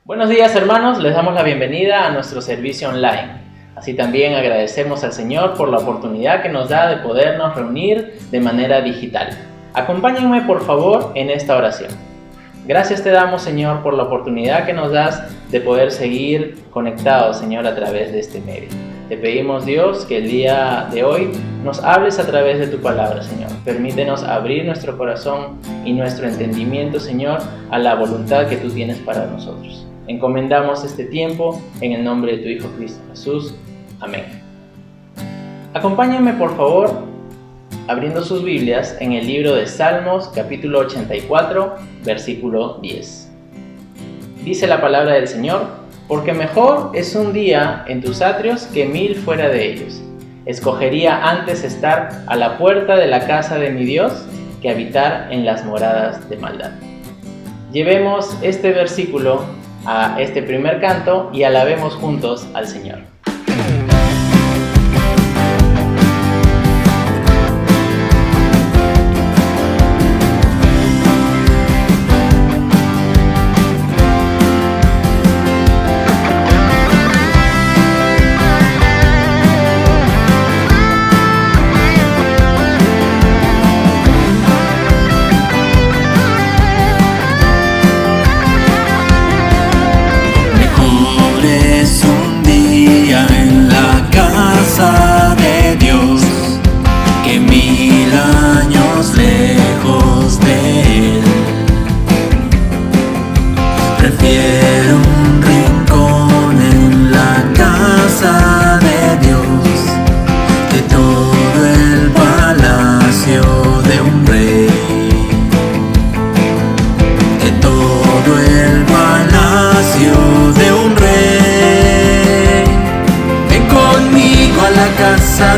Buenos días, hermanos, les damos la bienvenida a nuestro servicio online. Así también agradecemos al Señor por la oportunidad que nos da de podernos reunir de manera digital. Acompáñenme por favor en esta oración. Gracias te damos, Señor, por la oportunidad que nos das de poder seguir conectados, Señor, a través de este medio. Te pedimos, Dios, que el día de hoy nos hables a través de tu palabra, Señor. Permítenos abrir nuestro corazón y nuestro entendimiento, Señor, a la voluntad que tú tienes para nosotros. Encomendamos este tiempo en el nombre de tu Hijo Cristo Jesús. Amén. Acompáñenme, por favor, abriendo sus Biblias en el libro de Salmos, capítulo 84, versículo 10. Dice la palabra del Señor: porque mejor es un día en tus atrios que 1000 fuera de ellos. Escogería antes estar a la puerta de la casa de mi Dios que habitar en las moradas de maldad. Llevemos este versículo a este primer canto y alabemos juntos al Señor.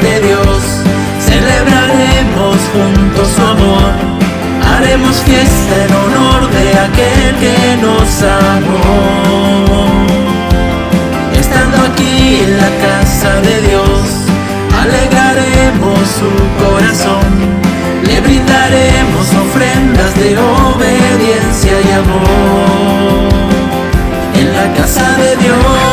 De Dios, celebraremos juntos su amor, haremos fiesta en honor de aquel que nos amó. Estando aquí en la casa de Dios, alegraremos su corazón, le brindaremos ofrendas de obediencia y amor. En la casa de Dios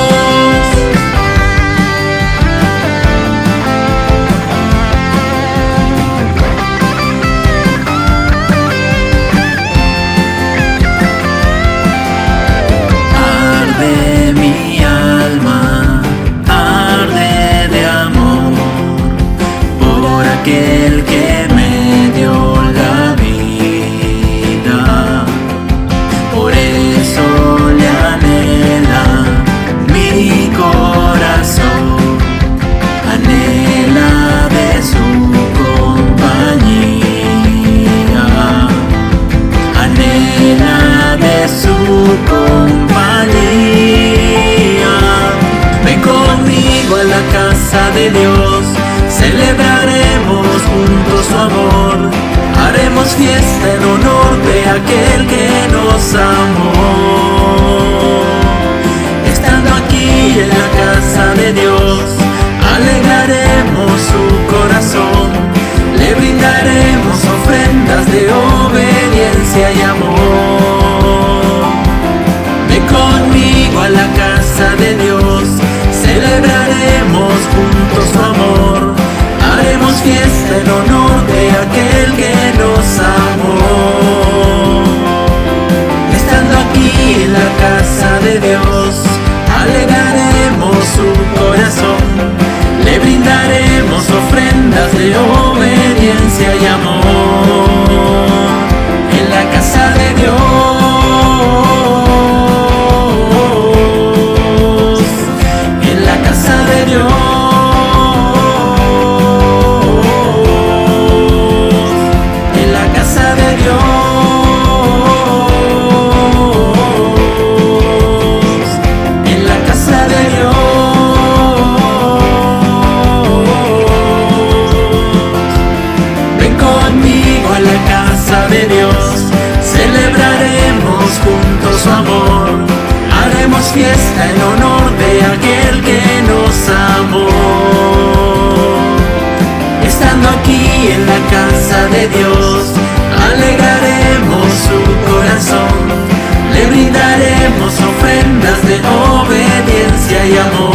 aquel que me dio la vida, por eso le anhela mi corazón, anhela de su compañía, anhela de su compañía. Ven conmigo a la casa de Dios, celebraremos juntos su amor, haremos fiesta en honor de aquel que nos amó. Estando aquí en la casa de Dios, alegraremos su corazón, le brindaremos ofrendas de obediencia y amor. Ven conmigo a la casa de Dios, celebraremos juntos su amor, haremos fiesta en honor de aquel que nos amó. Estando aquí en la casa de Dios, alegraremos su corazón, le brindaremos ofrendas de obediencia y amor. En la casa de Dios, en la casa de Dios, de Dios, celebraremos juntos su amor, haremos fiesta en honor de aquel que nos amó. Estando aquí en la casa de Dios, alegraremos su corazón, le brindaremos ofrendas promesas de obediencia y amor.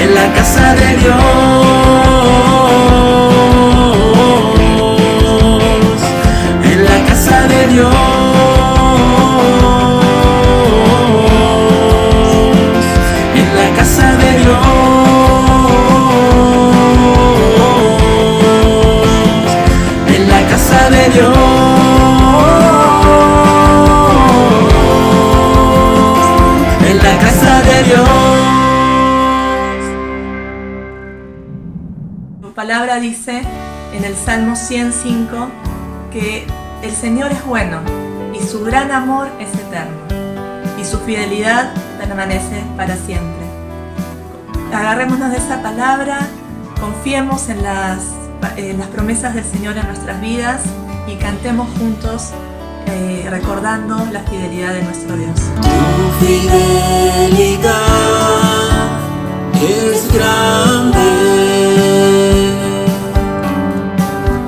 En la casa de Dios, en la casa de Dios, en la casa de Dios, en la casa de Dios, en la casa de Dios. Tu palabra dice en el Salmo 105 que el Señor es bueno y su gran amor es eterno y su fidelidad permanece para siempre. Agarrémonos de esa palabra, confiemos en las promesas del Señor en nuestras vidas y cantemos juntos recordando la fidelidad de nuestro Dios. Tu fidelidad es grande,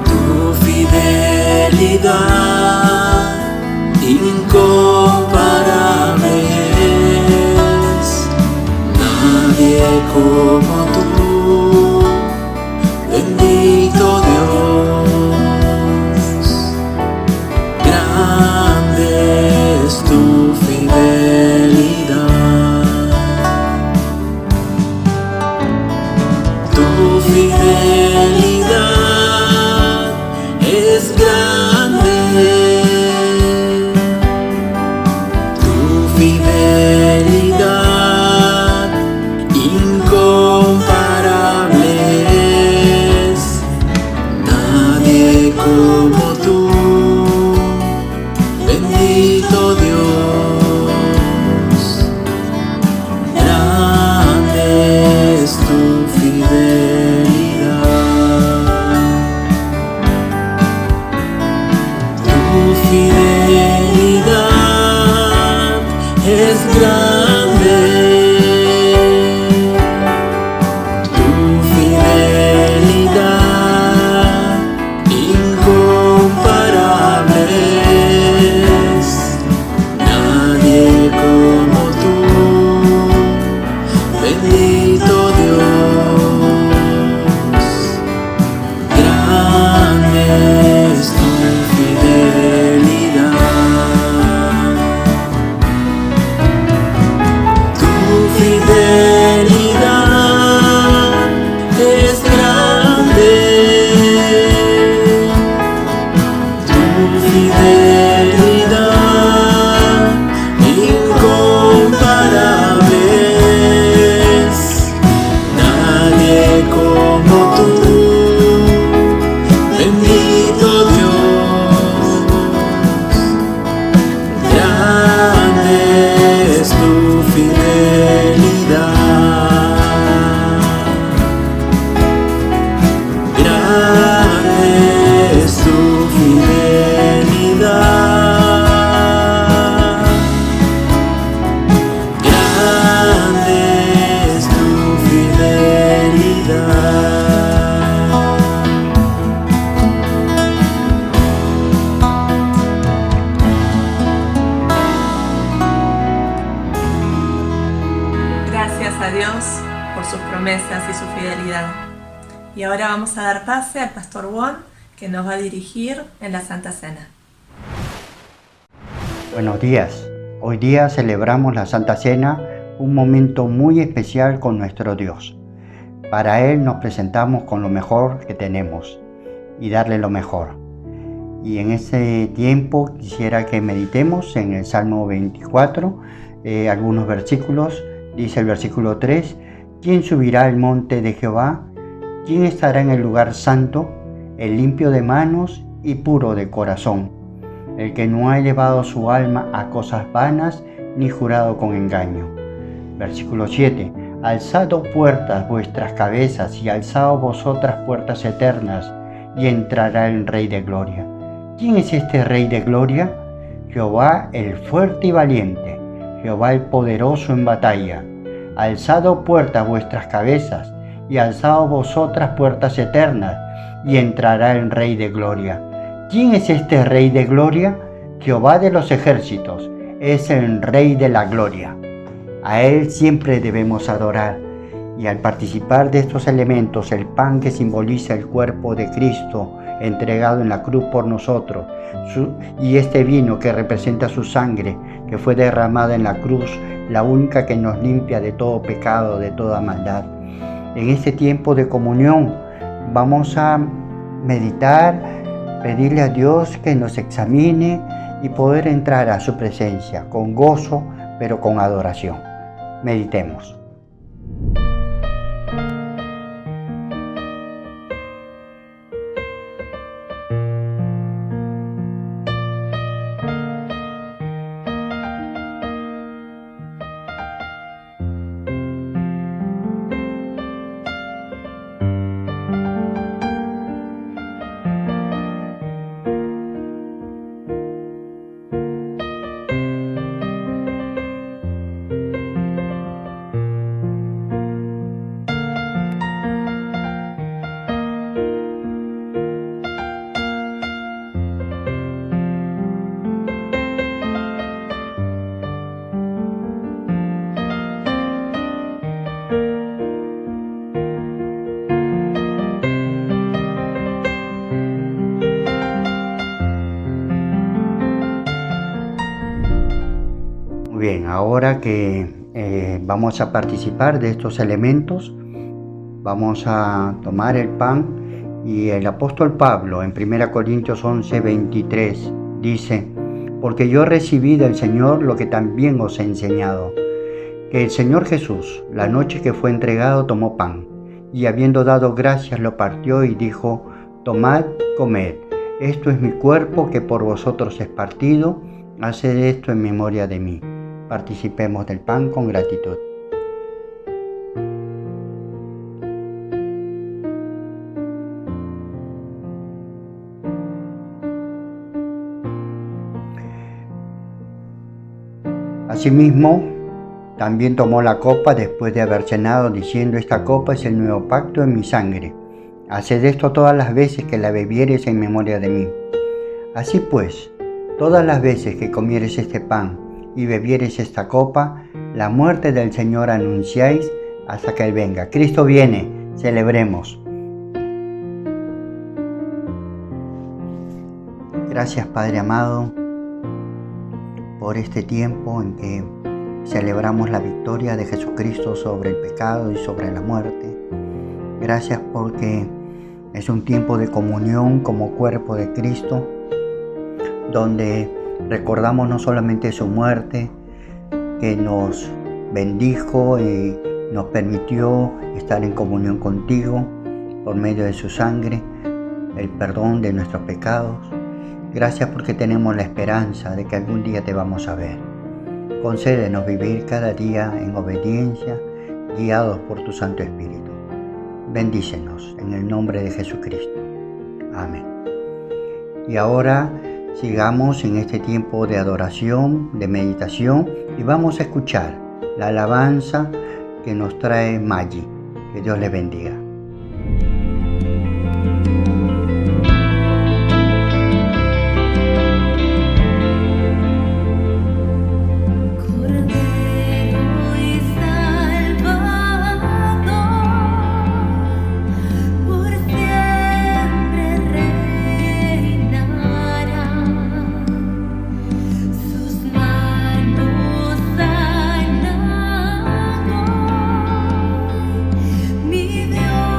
tu fidelidad incomparable es, nadie como tú, bendito Dios, grande es tu fidelidad, tu fidelidad es grande, tu fidelidad incomparable es, nadie como tú, bendito Dios, grande es tu fidelidad, tu fidelidad es grande, tu fidelidad incomparable es, nadie como tú, bendito Dios, grande es tu fidelidad, tu fidelidad es grande, tu fidelidad incomparable es, nadie como tú, bendito Dios, grande es tu fidelidad, grande es tu fidelidad, grande es tu fidelidad. Gracias a Dios por sus promesas y su fidelidad. Y ahora vamos a dar pase al Pastor Won, que nos va a dirigir en la Santa Cena. Buenos días. Hoy día celebramos la Santa Cena, un momento muy especial con nuestro Dios. Para Él nos presentamos con lo mejor que tenemos y darle lo mejor. Y en ese tiempo quisiera que meditemos en el Salmo 24, algunos versículos. Dice el versículo 3, ¿quién subirá al monte de Jehová? ¿Quién estará en el lugar santo? El limpio de manos y puro de corazón, el que no ha elevado su alma a cosas vanas ni jurado con engaño. Versículo 7, alzad puertas vuestras cabezas y alzad vosotras puertas eternas, y entrará el Rey de Gloria. ¿Quién es este Rey de Gloria? Jehová el fuerte y valiente, Jehová el poderoso en batalla. Alzad puertas vuestras cabezas y alzad vosotras puertas eternas, y entrará el Rey de Gloria. ¿Quién es este Rey de Gloria? Jehová de los ejércitos, es el Rey de la Gloria. A Él siempre debemos adorar. Y al participar de estos elementos, el pan que simboliza el cuerpo de Cristo entregado en la cruz por nosotros, y este vino que representa su sangre que fue derramada en la cruz, la única que nos limpia de todo pecado, de toda maldad. En este tiempo de comunión vamos a meditar, pedirle a Dios que nos examine y poder entrar a su presencia con gozo, pero con adoración. Meditemos. Bien, ahora que vamos a participar de estos elementos, vamos a tomar el pan y el apóstol Pablo en 1 Corintios 11:23 dice: porque yo recibí del Señor lo que también os he enseñado, que el Señor Jesús, la noche que fue entregado, tomó pan, y habiendo dado gracias lo partió y dijo: tomad, comed, esto es mi cuerpo que por vosotros es partido, haced esto en memoria de mí. Participemos del pan con gratitud. Asimismo, también tomó la copa después de haber cenado, diciendo: esta copa es el nuevo pacto en mi sangre. Haced esto todas las veces que la bebiereis en memoria de mí. Así pues, todas las veces que comiereis este pan y bebiereis esta copa, la muerte del Señor anunciáis hasta que Él venga. Cristo viene, celebremos. Gracias, Padre amado, por este tiempo en que celebramos la victoria de Jesucristo sobre el pecado y sobre la muerte. Gracias porque es un tiempo de comunión como cuerpo de Cristo, donde recordamos no solamente su muerte, que nos bendijo y nos permitió estar en comunión contigo por medio de su sangre, el perdón de nuestros pecados. Gracias porque tenemos la esperanza de que algún día te vamos a ver. Concédenos vivir cada día en obediencia, guiados por tu Santo Espíritu. Bendícenos en el nombre de Jesucristo. Amén. Y ahora sigamos en este tiempo de adoración, de meditación, y vamos a escuchar la alabanza que nos trae Maggi. Que Dios le bendiga. Mi Dios.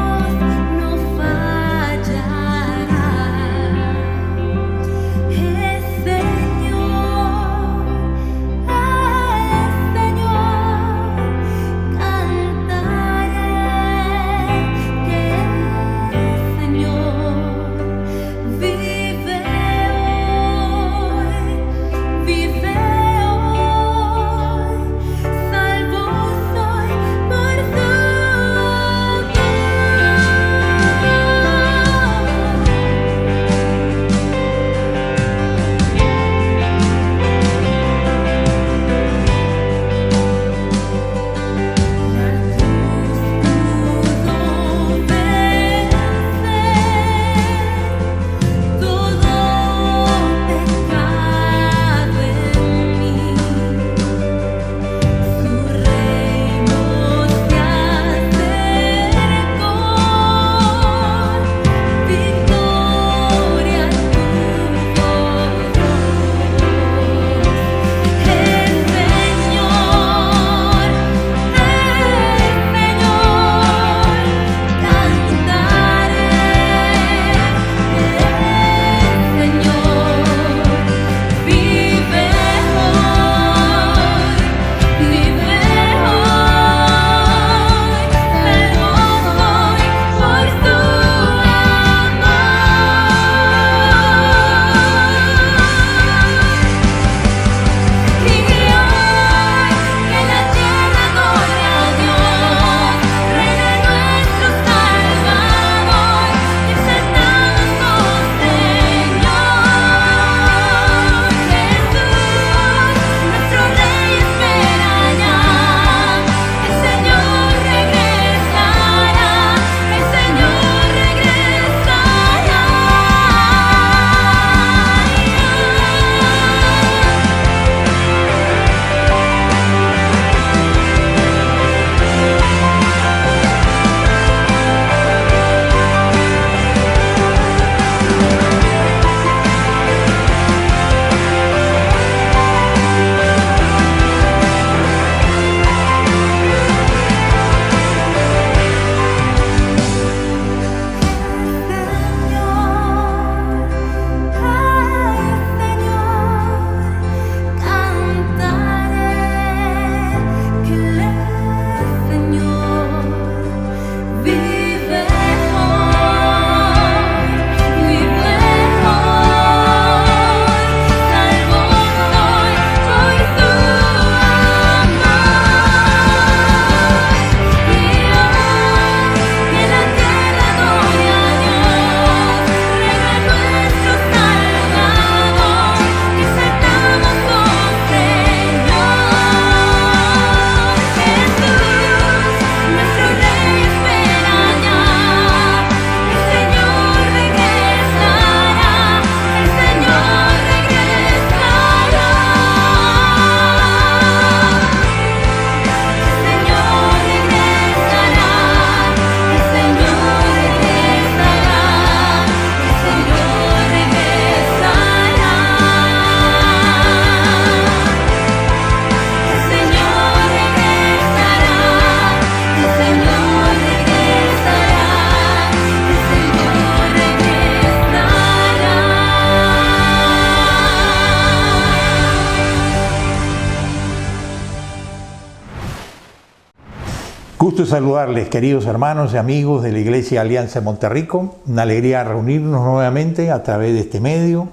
Gusto saludarles, queridos hermanos y amigos de la Iglesia Alianza de Monterrico. Una alegría reunirnos nuevamente a través de este medio.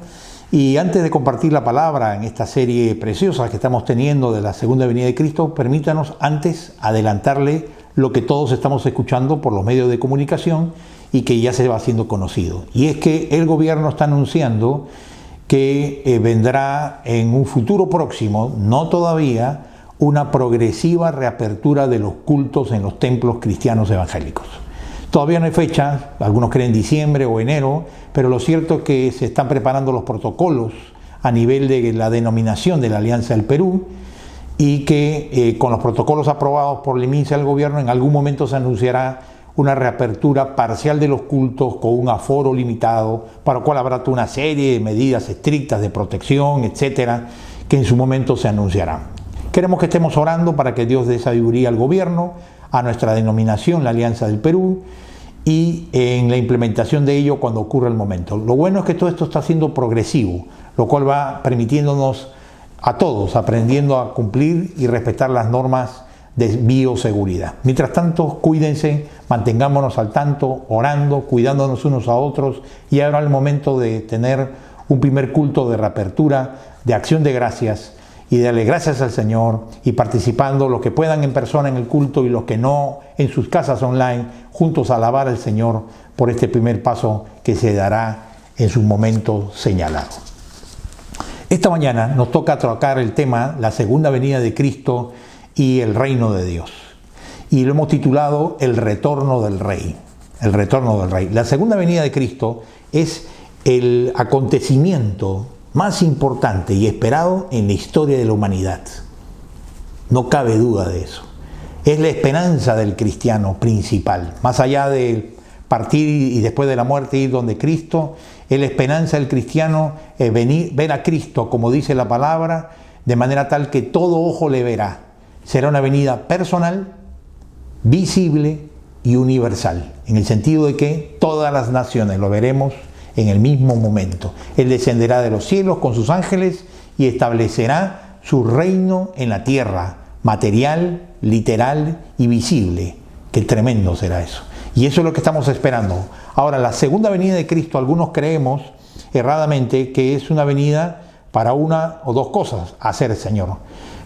Y antes de compartir la palabra en esta serie preciosa que estamos teniendo de la Segunda Venida de Cristo, permítanos antes adelantarle lo que todos estamos escuchando por los medios de comunicación y que ya se va haciendo conocido. Y es que el gobierno está anunciando que vendrá en un futuro próximo, no todavía, una progresiva reapertura de los cultos en los templos cristianos evangélicos. Todavía no hay fecha, algunos creen diciembre o enero, pero lo cierto es que se están preparando los protocolos a nivel de la denominación de la Alianza del Perú y que con los protocolos aprobados por el MINSA del gobierno en algún momento se anunciará una reapertura parcial de los cultos con un aforo limitado, para lo cual habrá toda una serie de medidas estrictas de protección, etcétera, que en su momento se anunciarán. Queremos que estemos orando para que Dios dé sabiduría al gobierno, a nuestra denominación, la Alianza del Perú, y en la implementación de ello cuando ocurra el momento. Lo bueno es que todo esto está siendo progresivo, lo cual va permitiéndonos a todos aprendiendo a cumplir y respetar las normas de bioseguridad. Mientras tanto, cuídense, mantengámonos al tanto, orando, cuidándonos unos a otros, y ahora es el momento de tener un primer culto de reapertura, de acción de gracias, y darle gracias al Señor y participando los que puedan en persona en el culto y los que no en sus casas online, juntos a alabar al Señor por este primer paso que se dará en su momento señalado. Esta mañana nos toca tocar el tema la segunda venida de Cristo y el reino de Dios. Y lo hemos titulado El retorno del Rey. El retorno del Rey. La segunda venida de Cristo es el acontecimiento más importante y esperado en la historia de la humanidad. No cabe duda de eso. Es la esperanza del cristiano principal. Más allá de partir y después de la muerte ir donde Cristo, es la esperanza del cristiano ver a Cristo, como dice la palabra, de manera tal que todo ojo le verá. Será una venida personal, visible y universal, en el sentido de que todas las naciones lo veremos en el mismo momento. Él descenderá de los cielos con sus ángeles y establecerá su reino en la tierra, material, literal y visible. Qué tremendo será eso. Y eso es lo que estamos esperando. Ahora, la segunda venida de Cristo, algunos creemos erradamente que es una venida para una o dos cosas, hacer el Señor.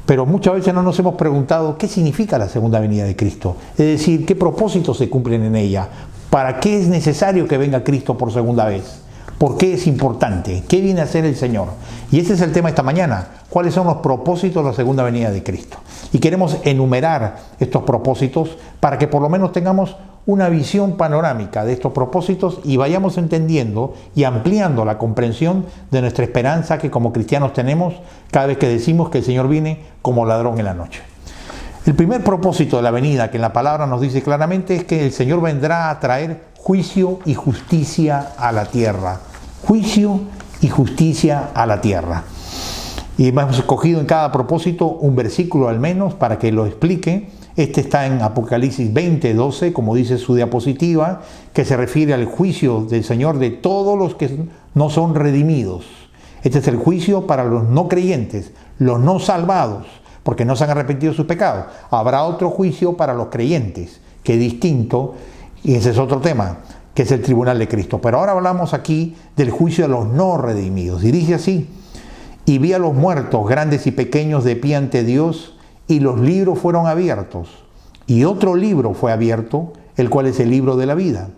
Pero muchas veces no nos hemos preguntado qué significa la segunda venida de Cristo. Es decir, qué propósitos se cumplen en ella. ¿Para qué es necesario que venga Cristo por segunda vez? ¿Por qué es importante? ¿Qué viene a hacer el Señor? Y ese es el tema esta mañana. ¿Cuáles son los propósitos de la segunda venida de Cristo? Y queremos enumerar estos propósitos para que por lo menos tengamos una visión panorámica de estos propósitos y vayamos entendiendo y ampliando la comprensión de nuestra esperanza que como cristianos tenemos cada vez que decimos que el Señor viene como ladrón en la noche. El primer propósito de la venida, que en la palabra nos dice claramente, es que el Señor vendrá a traer juicio y justicia a la tierra. Juicio y justicia a la tierra. Y hemos escogido en cada propósito un versículo al menos para que lo explique. Este está en Apocalipsis 20:12, como dice su diapositiva, que se refiere al juicio del Señor de todos los que no son redimidos. Este es el juicio para los no creyentes, los no salvados, porque no se han arrepentido de sus pecados. Habrá otro juicio para los creyentes, que es distinto, y ese es otro tema, que es el tribunal de Cristo. Pero ahora hablamos aquí del juicio de los no redimidos. Y dice así: y vi a los muertos, grandes y pequeños, de pie ante Dios, y los libros fueron abiertos. Y otro libro fue abierto, el cual es el libro de la vida.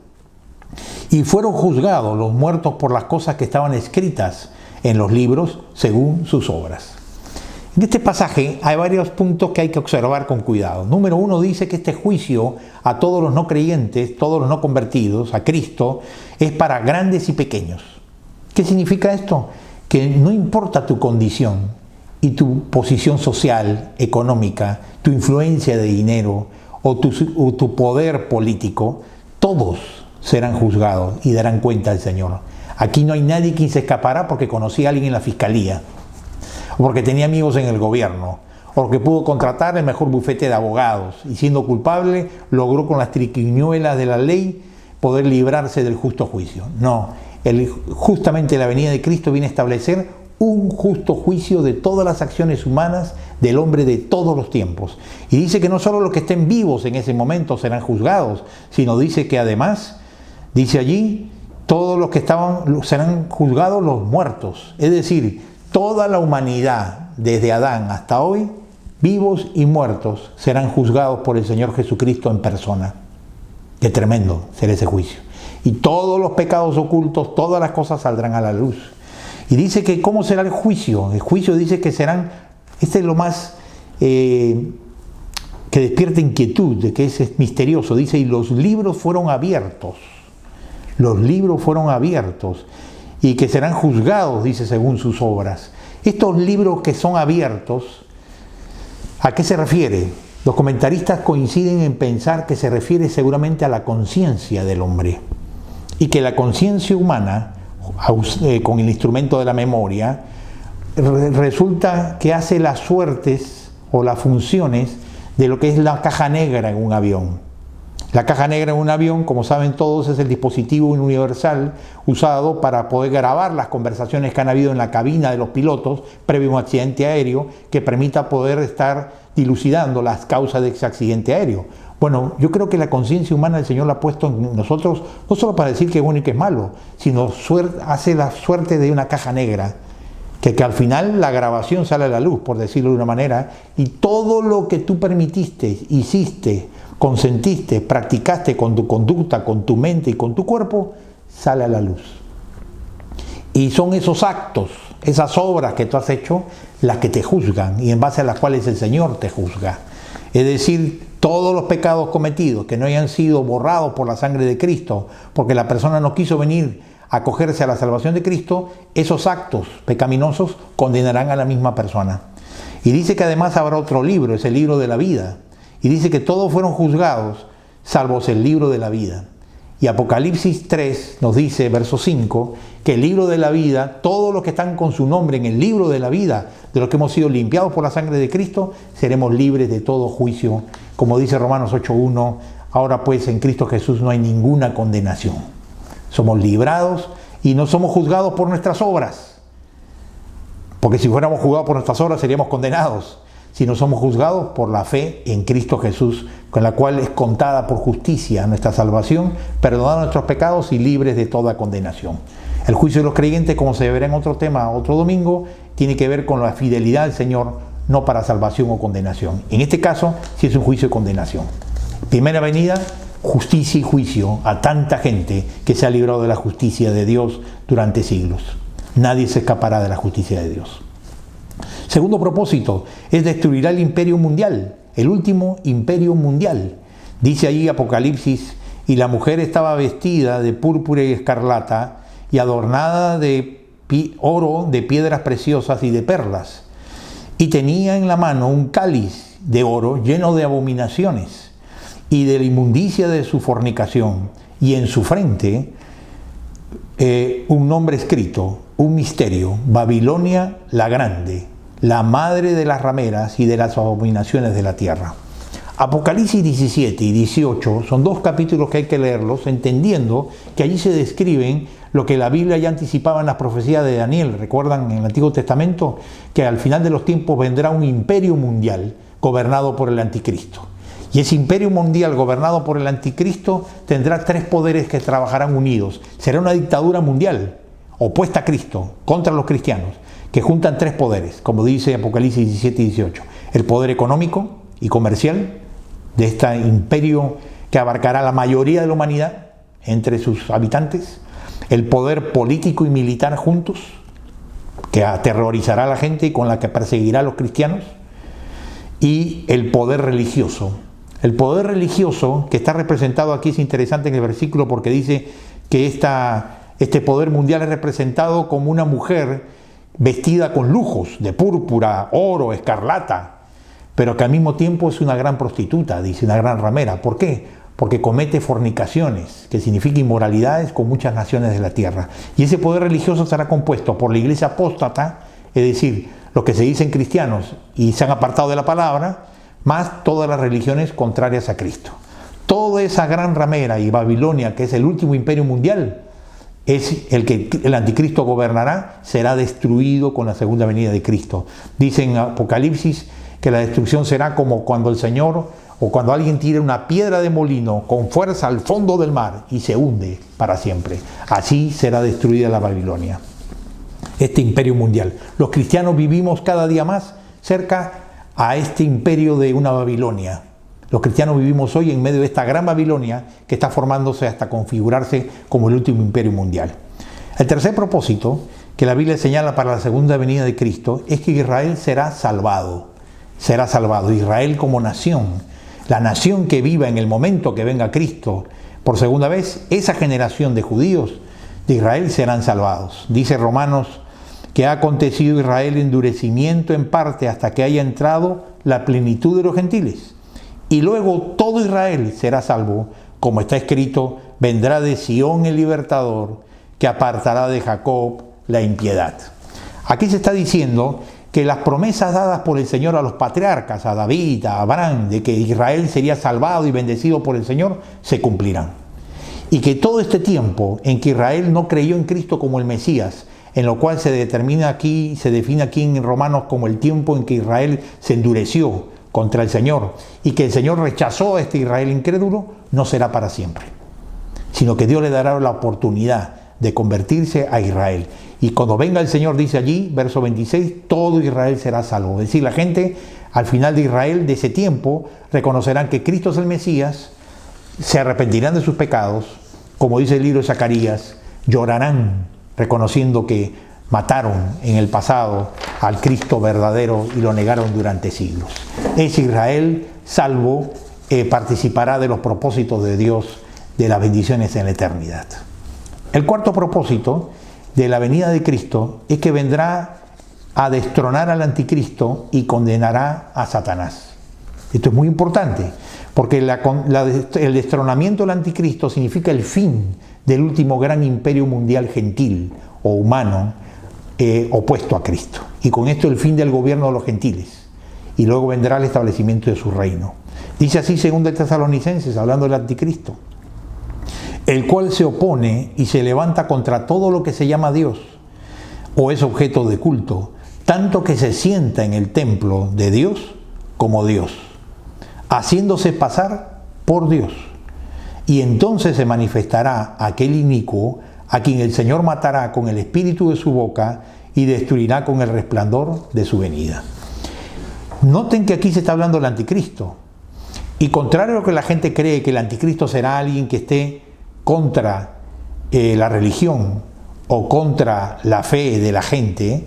Y fueron juzgados los muertos por las cosas que estaban escritas en los libros, según sus obras. En este pasaje hay varios puntos que hay que observar con cuidado. Número 1 dice que este juicio a todos los no creyentes, todos los no convertidos a Cristo, es para grandes y pequeños. ¿Qué significa esto? Que no importa tu condición y tu posición social, económica, tu influencia de dinero o tu poder político, todos serán juzgados y darán cuenta al Señor. Aquí no hay nadie quien se escapará porque conocí a alguien en la fiscalía, o porque tenía amigos en el gobierno, o porque pudo contratar el mejor bufete de abogados y siendo culpable logró con las triquiñuelas de la ley poder librarse del justo juicio. No, justamente la venida de Cristo viene a establecer un justo juicio de todas las acciones humanas del hombre de todos los tiempos. Y dice que no solo los que estén vivos en ese momento serán juzgados, sino dice que además, dice allí, todos los que estaban serán juzgados los muertos. Es decir, toda la humanidad, desde Adán hasta hoy, vivos y muertos, serán juzgados por el Señor Jesucristo en persona. Qué tremendo será ese juicio. Y todos los pecados ocultos, todas las cosas saldrán a la luz. Y dice que ¿cómo será el juicio? El juicio dice que serán, este es lo más que despierta inquietud, de que es misterioso. Dice, y los libros fueron abiertos. Los libros fueron abiertos y que serán juzgados, dice, según sus obras. Estos libros que son abiertos, ¿a qué se refiere? Los comentaristas coinciden en pensar que se refiere seguramente a la conciencia del hombre y que la conciencia humana, con el instrumento de la memoria, resulta que hace las suertes o las funciones de lo que es la caja negra en un avión. La caja negra en un avión, como saben todos, es el dispositivo universal usado para poder grabar las conversaciones que han habido en la cabina de los pilotos previo a un accidente aéreo, que permita poder estar dilucidando las causas de ese accidente aéreo. Bueno, yo creo que la conciencia humana el Señor la ha puesto en nosotros, no solo para decir que es bueno y que es malo, sino hace la suerte de una caja negra, que al final la grabación sale a la luz, por decirlo de una manera, y todo lo que tú permitiste, hiciste, consentiste, practicaste con tu conducta, con tu mente y con tu cuerpo, sale a la luz. Y son esos actos, esas obras que tú has hecho, las que te juzgan y en base a las cuales el Señor te juzga. Es decir, todos los pecados cometidos que no hayan sido borrados por la sangre de Cristo, porque la persona no quiso venir a acogerse a la salvación de Cristo, esos actos pecaminosos condenarán a la misma persona. Y dice que además habrá otro libro, es el libro de la vida. Y dice que todos fueron juzgados, salvo el libro de la vida. Y Apocalipsis 3 nos dice, verso 5, que el libro de la vida, todos los que están con su nombre en el libro de la vida, de los que hemos sido limpiados por la sangre de Cristo, seremos libres de todo juicio. Como dice Romanos 8:1, ahora pues en Cristo Jesús no hay ninguna condenación. Somos librados y no somos juzgados por nuestras obras. Porque si fuéramos juzgados por nuestras obras seríamos condenados. Sino somos juzgados por la fe en Cristo Jesús, con la cual es contada por justicia nuestra salvación, perdonados nuestros pecados y libres de toda condenación. El juicio de los creyentes, como se verá en otro tema, otro domingo, tiene que ver con la fidelidad del Señor, no para salvación o condenación. En este caso, sí es un juicio de condenación. Primera venida, justicia y juicio a tanta gente que se ha librado de la justicia de Dios durante siglos. Nadie se escapará de la justicia de Dios. Segundo propósito es destruirá el imperio mundial, el último imperio mundial. Dice allí Apocalipsis, y la mujer estaba vestida de púrpura y escarlata y adornada de oro, de piedras preciosas y de perlas. Y tenía en la mano un cáliz de oro lleno de abominaciones y de la inmundicia de su fornicación. Y en su frente un nombre escrito, un misterio, Babilonia la Grande, la madre de las rameras y de las abominaciones de la tierra. Apocalipsis 17 y 18 son dos capítulos que hay que leerlos, entendiendo que allí se describen lo que la Biblia ya anticipaba en las profecías de Daniel. Recuerdan en el Antiguo Testamento que al final de los tiempos vendrá un imperio mundial gobernado por el anticristo. Y ese imperio mundial gobernado por el anticristo tendrá tres poderes que trabajarán unidos. Será una dictadura mundial opuesta a Cristo, contra los cristianos, que juntan tres poderes, como dice Apocalipsis 17 y 18. El poder económico y comercial de este imperio que abarcará la mayoría de la humanidad entre sus habitantes. El poder político y militar juntos, que aterrorizará a la gente y con la que perseguirá a los cristianos. Y el poder religioso. El poder religioso, que está representado aquí, es interesante en el versículo porque dice que este poder mundial es representado como una mujer vestida con lujos de púrpura, oro, escarlata, pero que al mismo tiempo es una gran prostituta, dice, una gran ramera. ¿Por qué? Porque comete fornicaciones, que significa inmoralidades con muchas naciones de la tierra. Y ese poder religioso será compuesto por la iglesia apóstata, es decir, los que se dicen cristianos y se han apartado de la palabra, más todas las religiones contrarias a Cristo. Toda esa gran ramera y Babilonia, que es el último imperio mundial, es el que el anticristo gobernará, será destruido con la segunda venida de Cristo. Dice en Apocalipsis que la destrucción será como cuando el Señor o cuando alguien tira una piedra de molino con fuerza al fondo del mar y se hunde para siempre. Así será destruida la Babilonia, este imperio mundial. Los cristianos vivimos cada día más cerca a este imperio de una Babilonia. Los cristianos vivimos hoy en medio de esta gran Babilonia que está formándose hasta configurarse como el último imperio mundial. El tercer propósito que la Biblia señala para la segunda venida de Cristo es que Israel será salvado. Será salvado. Israel como nación, la nación que viva en el momento que venga Cristo por segunda vez, esa generación de judíos de Israel serán salvados. Dice Romanos que ha acontecido Israel endurecimiento en parte hasta que haya entrado la plenitud de los gentiles. Y luego todo Israel será salvo, como está escrito, vendrá de Sión el libertador, que apartará de Jacob la impiedad. Aquí se está diciendo que las promesas dadas por el Señor a los patriarcas, a David, a Abraham, de que Israel sería salvado y bendecido por el Señor, se cumplirán. Y que todo este tiempo en que Israel no creyó en Cristo como el Mesías, en lo cual se define aquí en Romanos como el tiempo en que Israel se endureció contra el Señor y que el Señor rechazó a este Israel incrédulo, no será para siempre, sino que Dios le dará la oportunidad de convertirse a Israel. Y cuando venga el Señor, dice allí, verso 26, todo Israel será salvo. Es decir, la gente al final de Israel, de ese tiempo, reconocerán que Cristo es el Mesías, se arrepentirán de sus pecados, como dice el libro de Zacarías, llorarán reconociendo que mataron en el pasado al Cristo verdadero y lo negaron durante siglos. Ese Israel salvo participará de los propósitos de Dios, de las bendiciones en la eternidad. El cuarto propósito de la venida de Cristo es que vendrá a destronar al anticristo y condenará a Satanás. Esto es muy importante, porque el destronamiento del anticristo significa el fin del último gran imperio mundial gentil o humano opuesto a Cristo. Y con esto el fin del gobierno de los gentiles. Y luego vendrá el establecimiento de su reino. Dice así 2 Tesalonicenses, hablando del anticristo, el cual se opone y se levanta contra todo lo que se llama Dios o es objeto de culto, tanto que se sienta en el templo de Dios como Dios, haciéndose pasar por Dios. Y entonces se manifestará aquel inicuo a quien el Señor matará con el espíritu de su boca y destruirá con el resplandor de su venida. Noten que aquí se está hablando del anticristo. Y contrario a lo que la gente cree, que el anticristo será alguien que esté contra la religión o contra la fe de la gente,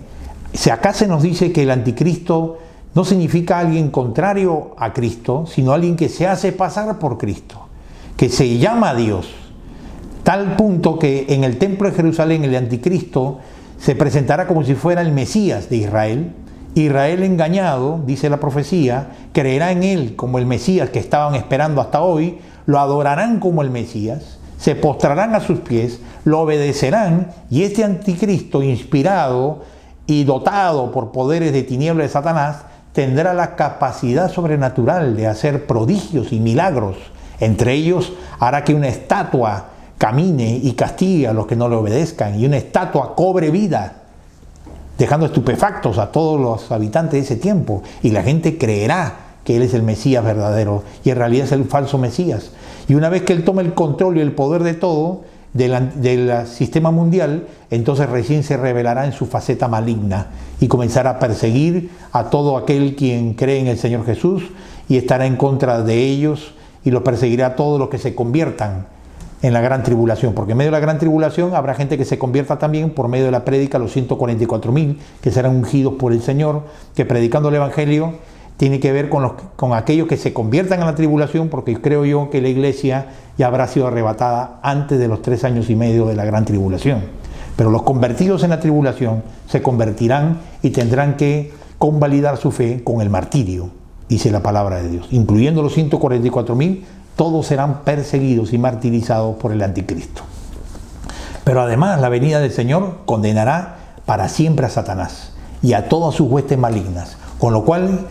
acá se nos dice que el anticristo no significa alguien contrario a Cristo, sino alguien que se hace pasar por Cristo, que se llama a Dios, tal punto que en el templo de Jerusalén el anticristo se presentará como si fuera el Mesías de Israel. Israel engañado, dice la profecía, creerá en él como el Mesías que estaban esperando hasta hoy, lo adorarán como el Mesías, se postrarán a sus pies, lo obedecerán, y este anticristo, inspirado y dotado por poderes de tiniebla de Satanás, tendrá la capacidad sobrenatural de hacer prodigios y milagros. Entre ellos, hará que una estatua camine y castigue a los que no le obedezcan, y una estatua cobre vida, dejando estupefactos a todos los habitantes de ese tiempo, y la gente creerá que él es el Mesías verdadero, y en realidad es el falso Mesías. Y una vez que él tome el control y el poder de todo, del sistema mundial, entonces recién se revelará en su faceta maligna y comenzará a perseguir a todo aquel quien cree en el Señor Jesús, y estará en contra de ellos y los perseguirá a todos los que se conviertan en la gran tribulación, porque en medio de la gran tribulación habrá gente que se convierta también por medio de la prédica, los 144.000 que serán ungidos por el Señor, que predicando el Evangelio tiene que ver con aquellos que se conviertan en la tribulación, porque creo yo que la iglesia ya habrá sido arrebatada antes de los 3 años y medio de la gran tribulación. Pero los convertidos en la tribulación se convertirán y tendrán que convalidar su fe con el martirio, dice la palabra de Dios. Incluyendo los 144.000, todos serán perseguidos y martirizados por el anticristo. Pero además la venida del Señor condenará para siempre a Satanás y a todas sus huestes malignas, con lo cual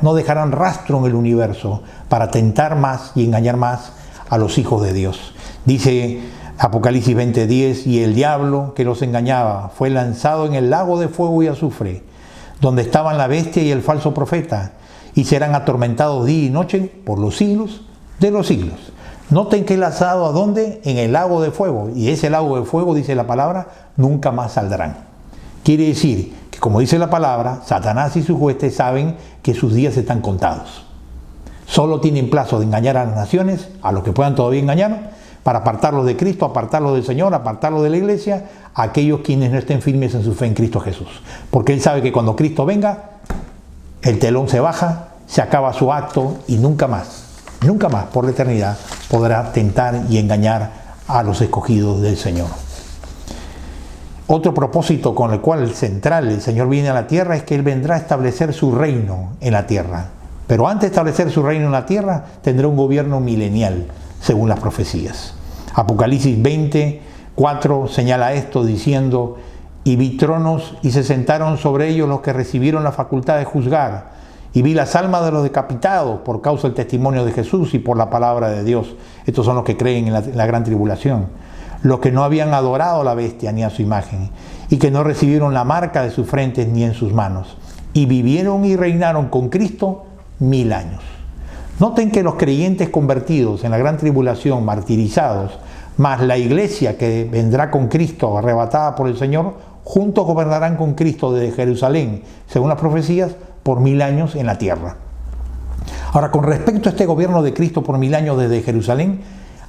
no dejarán rastro en el universo para tentar más y engañar más a los hijos de Dios. Dice Apocalipsis 20:10, y el diablo que los engañaba fue lanzado en el lago de fuego y azufre, donde estaban la bestia y el falso profeta, y serán atormentados día y noche por los siglos de los siglos. Noten que es lanzado ¿a dónde? En el lago de fuego, y ese lago de fuego, dice la palabra, nunca más saldrán. Quiere decir que, como dice la palabra, Satanás y sus huestes saben que sus días están contados. Solo tienen plazo de engañar a las naciones, a los que puedan todavía engañar, para apartarlos de Cristo, apartarlos del Señor, apartarlos de la iglesia, a aquellos quienes no estén firmes en su fe en Cristo Jesús. Porque Él sabe que cuando Cristo venga, el telón se baja, se acaba su acto y nunca más por la eternidad podrá tentar y engañar a los escogidos del Señor. Otro propósito con el cual el Señor viene a la tierra es que Él vendrá a establecer su reino en la tierra. Pero antes de establecer su reino en la tierra, tendrá un gobierno milenial, según las profecías. Apocalipsis 20:4 señala esto diciendo: y vi tronos y se sentaron sobre ellos los que recibieron la facultad de juzgar, y vi las almas de los decapitados por causa del testimonio de Jesús y por la palabra de Dios. Estos son los que creen en la gran tribulación, los que no habían adorado a la bestia ni a su imagen, y que no recibieron la marca de sus frentes ni en sus manos, y vivieron y reinaron con Cristo 1000 años. Noten que los creyentes convertidos en la gran tribulación, martirizados, más la iglesia que vendrá con Cristo arrebatada por el Señor, juntos gobernarán con Cristo desde Jerusalén, según las profecías, por 1000 años en la tierra. Ahora, con respecto a este gobierno de Cristo por 1000 años desde Jerusalén,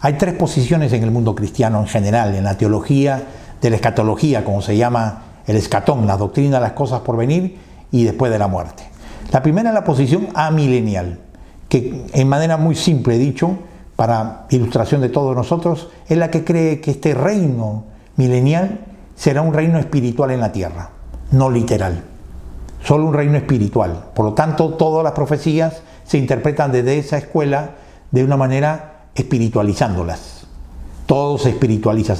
hay 3 posiciones en el mundo cristiano en general, en la teología de la escatología, como se llama el escatón, la doctrina de las cosas por venir y después de la muerte. La primera es la posición amilenial, que en manera muy simple dicho, para ilustración de todos nosotros, es la que cree que este reino milenial será un reino espiritual en la tierra, no literal, solo un reino espiritual. Por lo tanto, todas las profecías se interpretan desde esa escuela de una manera espiritualizándolas. Todo se espiritualiza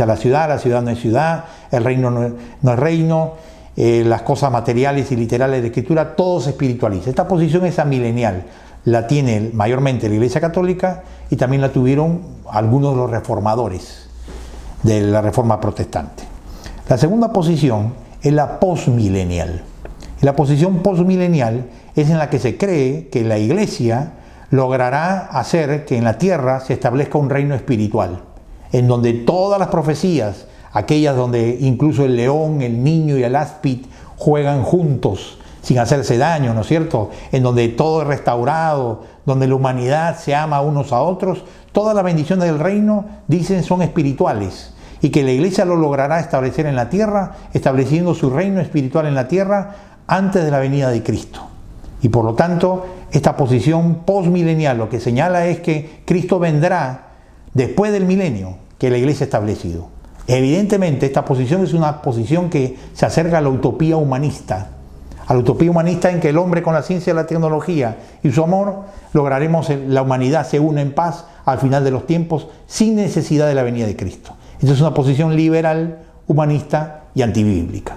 la ciudad no es ciudad, el reino no es reino, las cosas materiales y literales de Escritura, todo se espiritualiza. Esta posición es amilenial, la tiene mayormente la Iglesia Católica y también la tuvieron algunos de los reformadores de la Reforma Protestante. La segunda posición es la postmilenial. La posición postmilenial es en la que se cree que la Iglesia logrará hacer que en la tierra se establezca un reino espiritual, en donde todas las profecías, aquellas donde incluso el león, el niño y el áspid juegan juntos sin hacerse daño, ¿no es cierto? En donde todo es restaurado, donde la humanidad se ama unos a otros, todas las bendiciones del reino, dicen, son espirituales, y que la iglesia lo logrará establecer en la tierra, estableciendo su reino espiritual en la tierra antes de la venida de Cristo. Y por lo tanto, esta posición postmilenial lo que señala es que Cristo vendrá después del milenio que la iglesia ha establecido. Evidentemente, esta posición es una posición que se acerca a la utopía humanista en que el hombre con la ciencia y la tecnología y su amor lograremos la humanidad se une en paz al final de los tiempos sin necesidad de la venida de Cristo. Esta es una posición liberal, humanista y antibíblica.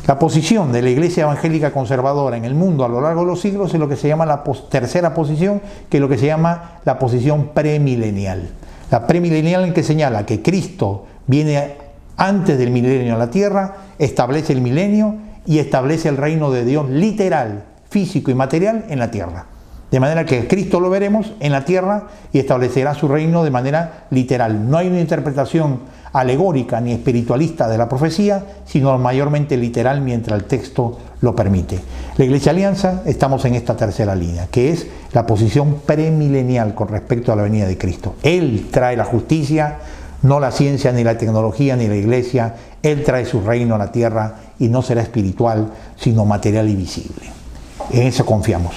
La posición de la Iglesia Evangélica Conservadora en el mundo a lo largo de los siglos es lo que se llama la tercera posición, que es lo que se llama la posición premilenial. La premilenial en que señala que Cristo viene antes del milenio a la tierra, establece el milenio y establece el reino de Dios literal, físico y material en la tierra. De manera que Cristo lo veremos en la tierra y establecerá su reino de manera literal. No hay una interpretación alegórica ni espiritualista de la profecía, sino mayormente literal mientras el texto lo permite. La Iglesia Alianza estamos en esta tercera línea, que es la posición premilenial con respecto a la venida de Cristo. Él trae la justicia, no la ciencia, ni la tecnología, ni la iglesia. Él trae su reino a la tierra y no será espiritual, sino material y visible. En eso confiamos.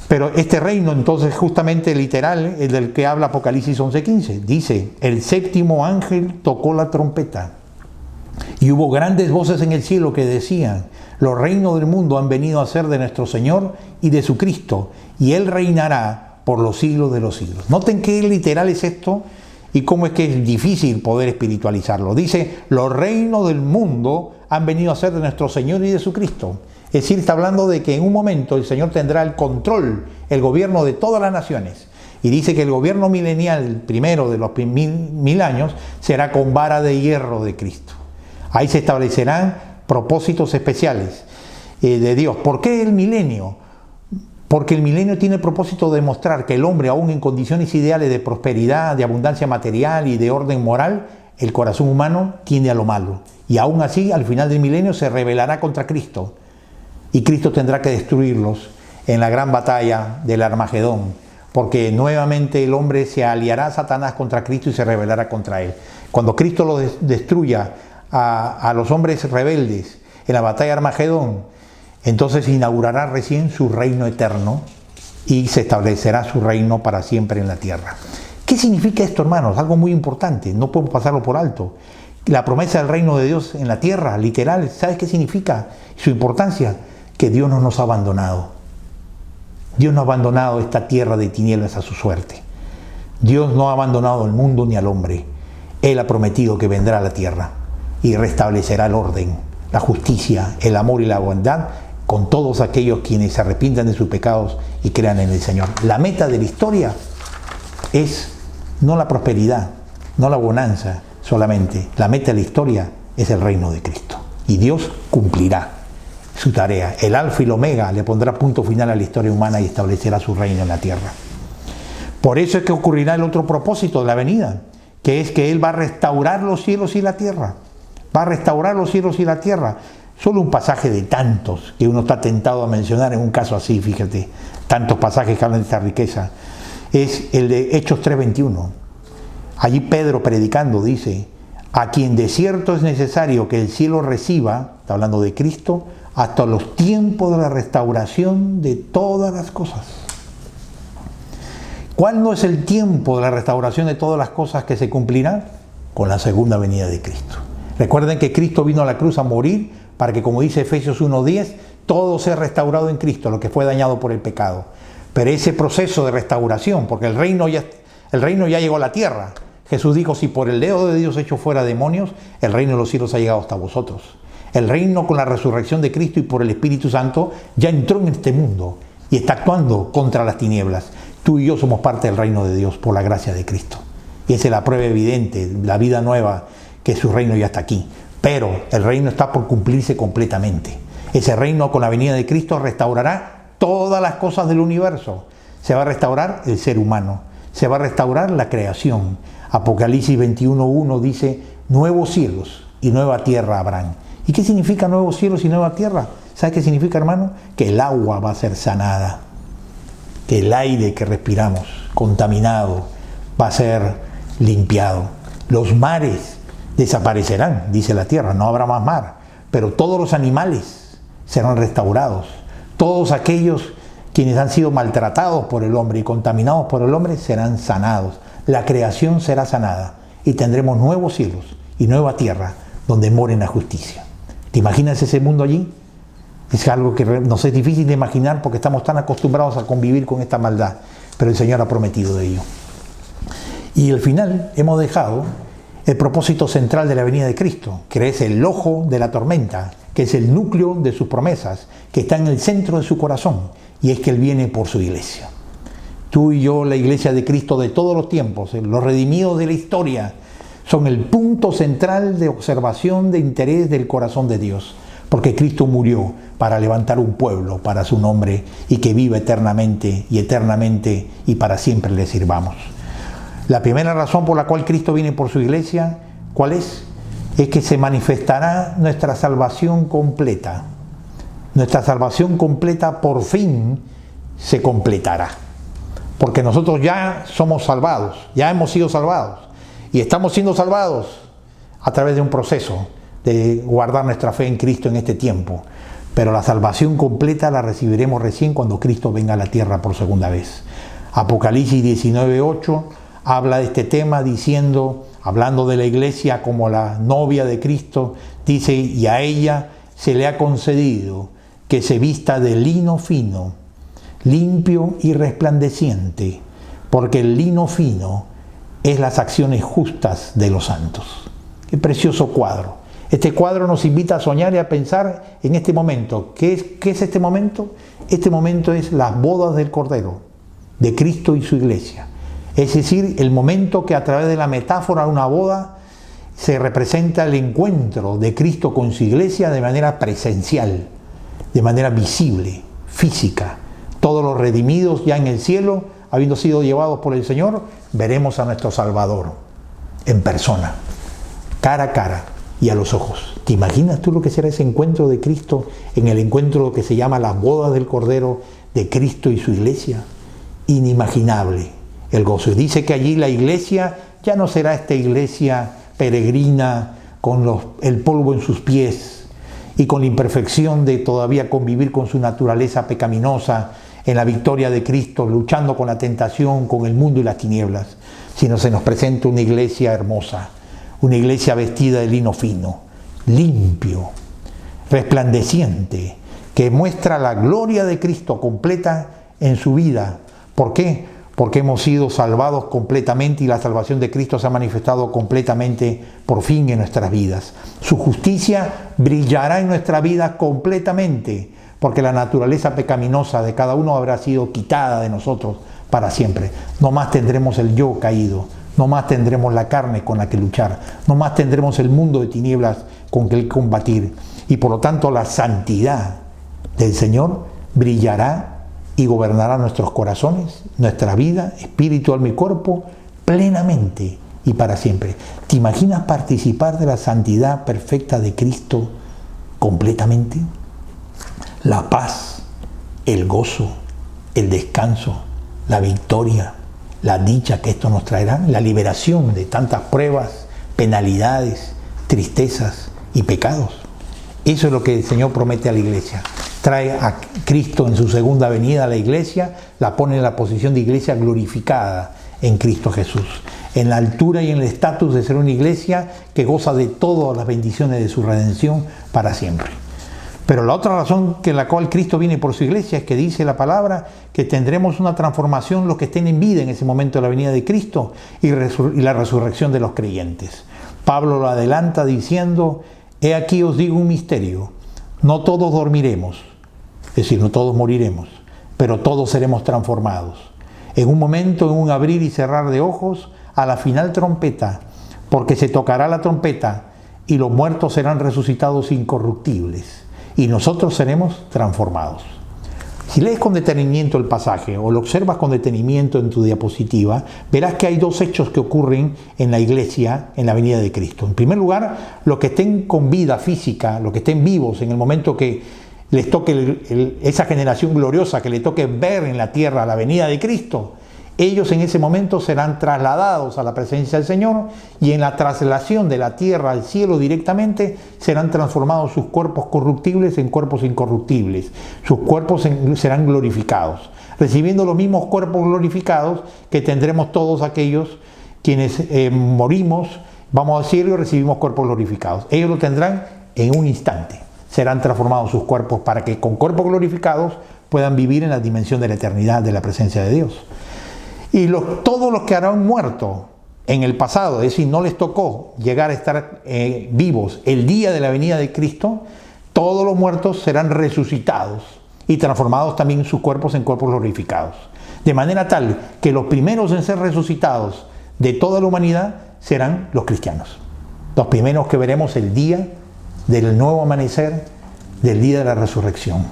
Pero este reino entonces justamente literal es del que habla Apocalipsis 11:15. Dice, el séptimo ángel tocó la trompeta y hubo grandes voces en el cielo que decían, los reinos del mundo han venido a ser de nuestro Señor y de su Cristo, y Él reinará por los siglos de los siglos. Noten qué literal es esto y cómo es que es difícil poder espiritualizarlo. Dice, los reinos del mundo han venido a ser de nuestro Señor y de su Cristo. Es decir, está hablando de que en un momento el Señor tendrá el control, el gobierno de todas las naciones. Y dice que el gobierno milenial, primero de los mil años, será con vara de hierro de Cristo. Ahí se establecerán propósitos especiales. de Dios. ¿Por qué el milenio? Porque el milenio tiene el propósito de demostrar que el hombre, aún en condiciones ideales de prosperidad, de abundancia material y de orden moral, el corazón humano tiende a lo malo. Y aún así, al final del milenio, se rebelará contra Cristo. Y Cristo tendrá que destruirlos en la gran batalla del Armagedón. Porque nuevamente el hombre se aliará a Satanás contra Cristo y se rebelará contra él. Cuando Cristo lo destruya a los hombres rebeldes en la batalla de Armagedón, entonces inaugurará recién su reino eterno y se establecerá su reino para siempre en la tierra. ¿Qué significa esto, hermanos? Algo muy importante, no podemos pasarlo por alto. La promesa del reino de Dios en la tierra, literal, ¿sabes qué significa? Su importancia, que Dios no nos ha abandonado. Dios no ha abandonado esta tierra de tinieblas a su suerte. Dios no ha abandonado el mundo ni al hombre. Él ha prometido que vendrá a la tierra y restablecerá el orden, la justicia, el amor y la bondad con todos aquellos quienes se arrepientan de sus pecados y crean en el Señor. La meta de la historia es no la prosperidad, no la bonanza solamente. La meta de la historia es el reino de Cristo. Y Dios cumplirá su tarea. El alfa y el omega le pondrá punto final a la historia humana y establecerá su reino en la tierra. Por eso es que ocurrirá el otro propósito de la venida, que es que Él va a restaurar los cielos y la tierra. Va a restaurar los cielos y la tierra. Solo un pasaje de tantos que uno está tentado a mencionar en un caso así, fíjate, tantos pasajes que hablan de esta riqueza, es el de Hechos 3:21. Allí Pedro predicando dice: a quien de cierto es necesario que el cielo reciba, está hablando de Cristo, hasta los tiempos de la restauración de todas las cosas. ¿Cuándo es el tiempo de la restauración de todas las cosas que se cumplirá? Con la segunda venida de Cristo. Recuerden que Cristo vino a la cruz a morir para que, como dice Efesios 1:10, todo sea restaurado en Cristo, lo que fue dañado por el pecado. Pero ese proceso de restauración, porque el reino ya llegó a la tierra. Jesús dijo: si por el dedo de Dios hecho fuera demonios, el reino de los cielos ha llegado hasta vosotros. El reino, con la resurrección de Cristo y por el Espíritu Santo, ya entró en este mundo y está actuando contra las tinieblas. Tú y yo somos parte del reino de Dios por la gracia de Cristo. Y esa es la prueba evidente, la vida nueva, que su reino ya está aquí. Pero el reino está por cumplirse completamente. Ese reino, con la venida de Cristo, restaurará todas las cosas del universo. Se va a restaurar el ser humano. Se va a restaurar la creación. Apocalipsis 21:1 dice: nuevos cielos y nueva tierra habrán. ¿Y qué significa nuevos cielos y nueva tierra? ¿Sabes qué significa, hermano? Que el agua va a ser sanada. Que el aire que respiramos, contaminado, va a ser limpiado. Los mares desaparecerán, dice la tierra, no habrá más mar. Pero todos los animales serán restaurados. Todos aquellos quienes han sido maltratados por el hombre y contaminados por el hombre serán sanados. La creación será sanada y tendremos nuevos cielos y nueva tierra donde more la justicia. ¿Te imaginas ese mundo allí? Es algo que nos es difícil de imaginar porque estamos tan acostumbrados a convivir con esta maldad, pero el Señor ha prometido de ello. Y al final hemos dejado el propósito central de la venida de Cristo, que es el ojo de la tormenta, que es el núcleo de sus promesas, que está en el centro de su corazón, y es que Él viene por su iglesia. Tú y yo, la iglesia de Cristo de todos los tiempos, los redimidos de la historia, son el punto central de observación, de interés del corazón de Dios, porque Cristo murió para levantar un pueblo para su nombre y que viva eternamente y para siempre le sirvamos. La primera razón por la cual Cristo viene por su iglesia, ¿cuál es? Es que se manifestará nuestra salvación completa. Nuestra salvación completa por fin se completará. Porque nosotros ya somos salvados, ya hemos sido salvados. Y estamos siendo salvados a través de un proceso de guardar nuestra fe en Cristo en este tiempo. Pero la salvación completa la recibiremos recién cuando Cristo venga a la tierra por segunda vez. Apocalipsis 19:8 habla de este tema diciendo, hablando de la iglesia como la novia de Cristo, dice: y a ella se le ha concedido que se vista de lino fino, limpio y resplandeciente, porque el lino fino es las acciones justas de los santos. Qué precioso cuadro. Este cuadro nos invita a soñar y a pensar en este momento. ¿Qué es este momento? Este momento es las bodas del Cordero, de Cristo y su iglesia. Es decir, el momento que a través de la metáfora de una boda se representa el encuentro de Cristo con su iglesia de manera presencial. de manera visible, física. Todos los redimidos ya en el cielo, habiendo sido llevados por el Señor, veremos a nuestro Salvador en persona, cara a cara y a los ojos. ¿Te imaginas tú lo que será ese encuentro de Cristo en el encuentro que se llama las bodas del Cordero de Cristo y su iglesia? Inimaginable el gozo. Y dice que allí la iglesia ya no será esta iglesia peregrina con el polvo en sus pies y con la imperfección de todavía convivir con su naturaleza pecaminosa en la victoria de Cristo, luchando con la tentación, con el mundo y las tinieblas, sino se nos presenta una iglesia hermosa, una iglesia vestida de lino fino, limpio, resplandeciente, que muestra la gloria de Cristo completa en su vida. ¿Por qué? Porque hemos sido salvados completamente y la salvación de Cristo se ha manifestado completamente por fin en nuestras vidas. Su justicia brillará en nuestra vida completamente, porque la naturaleza pecaminosa de cada uno habrá sido quitada de nosotros para siempre. No más tendremos el yo caído, no más tendremos la carne con la que luchar, no más tendremos el mundo de tinieblas con que combatir. Y por lo tanto la santidad del Señor brillará y gobernará nuestros corazones, nuestra vida, espíritu, alma y cuerpo, plenamente y para siempre. ¿Te imaginas participar de la santidad perfecta de Cristo completamente? La paz, el gozo, el descanso, la victoria, la dicha que esto nos traerá, la liberación de tantas pruebas, penalidades, tristezas y pecados. Eso es lo que el Señor promete a la iglesia. Trae a Cristo en su segunda venida a la iglesia, la pone en la posición de iglesia glorificada en Cristo Jesús, en la altura y en el estatus de ser una iglesia que goza de todas las bendiciones de su redención para siempre. Pero la otra razón que la cual Cristo viene por su iglesia es que dice la palabra que tendremos una transformación los que estén en vida en ese momento de la venida de Cristo y la resurrección de los creyentes. Pablo lo adelanta diciendo: he aquí os digo un misterio, no todos dormiremos, es decir, no todos moriremos, pero todos seremos transformados. En un momento, en un abrir y cerrar de ojos, a la final trompeta, porque se tocará la trompeta y los muertos serán resucitados incorruptibles y nosotros seremos transformados. Si lees con detenimiento el pasaje o lo observas con detenimiento en tu diapositiva, verás que hay dos hechos que ocurren en la iglesia en la venida de Cristo. En primer lugar, los que estén con vida física, los que estén vivos en el momento que les toque esa generación gloriosa, que le toque ver en la tierra la venida de Cristo, ellos en ese momento serán trasladados a la presencia del Señor y en la traslación de la tierra al cielo directamente serán transformados sus cuerpos corruptibles en cuerpos incorruptibles. Sus cuerpos serán glorificados, recibiendo los mismos cuerpos glorificados que tendremos todos aquellos quienes morimos, vamos a decirlo, recibimos cuerpos glorificados. Ellos lo tendrán en un instante. Serán transformados sus cuerpos para que con cuerpos glorificados puedan vivir en la dimensión de la eternidad de la presencia de Dios. Y todos los que habrán muerto en el pasado, es decir, no les tocó llegar a estar vivos el día de la venida de Cristo, todos los muertos serán resucitados y transformados también sus cuerpos en cuerpos glorificados. De manera tal que los primeros en ser resucitados de toda la humanidad serán los cristianos. Los primeros que veremos el día del nuevo amanecer, del día de la resurrección.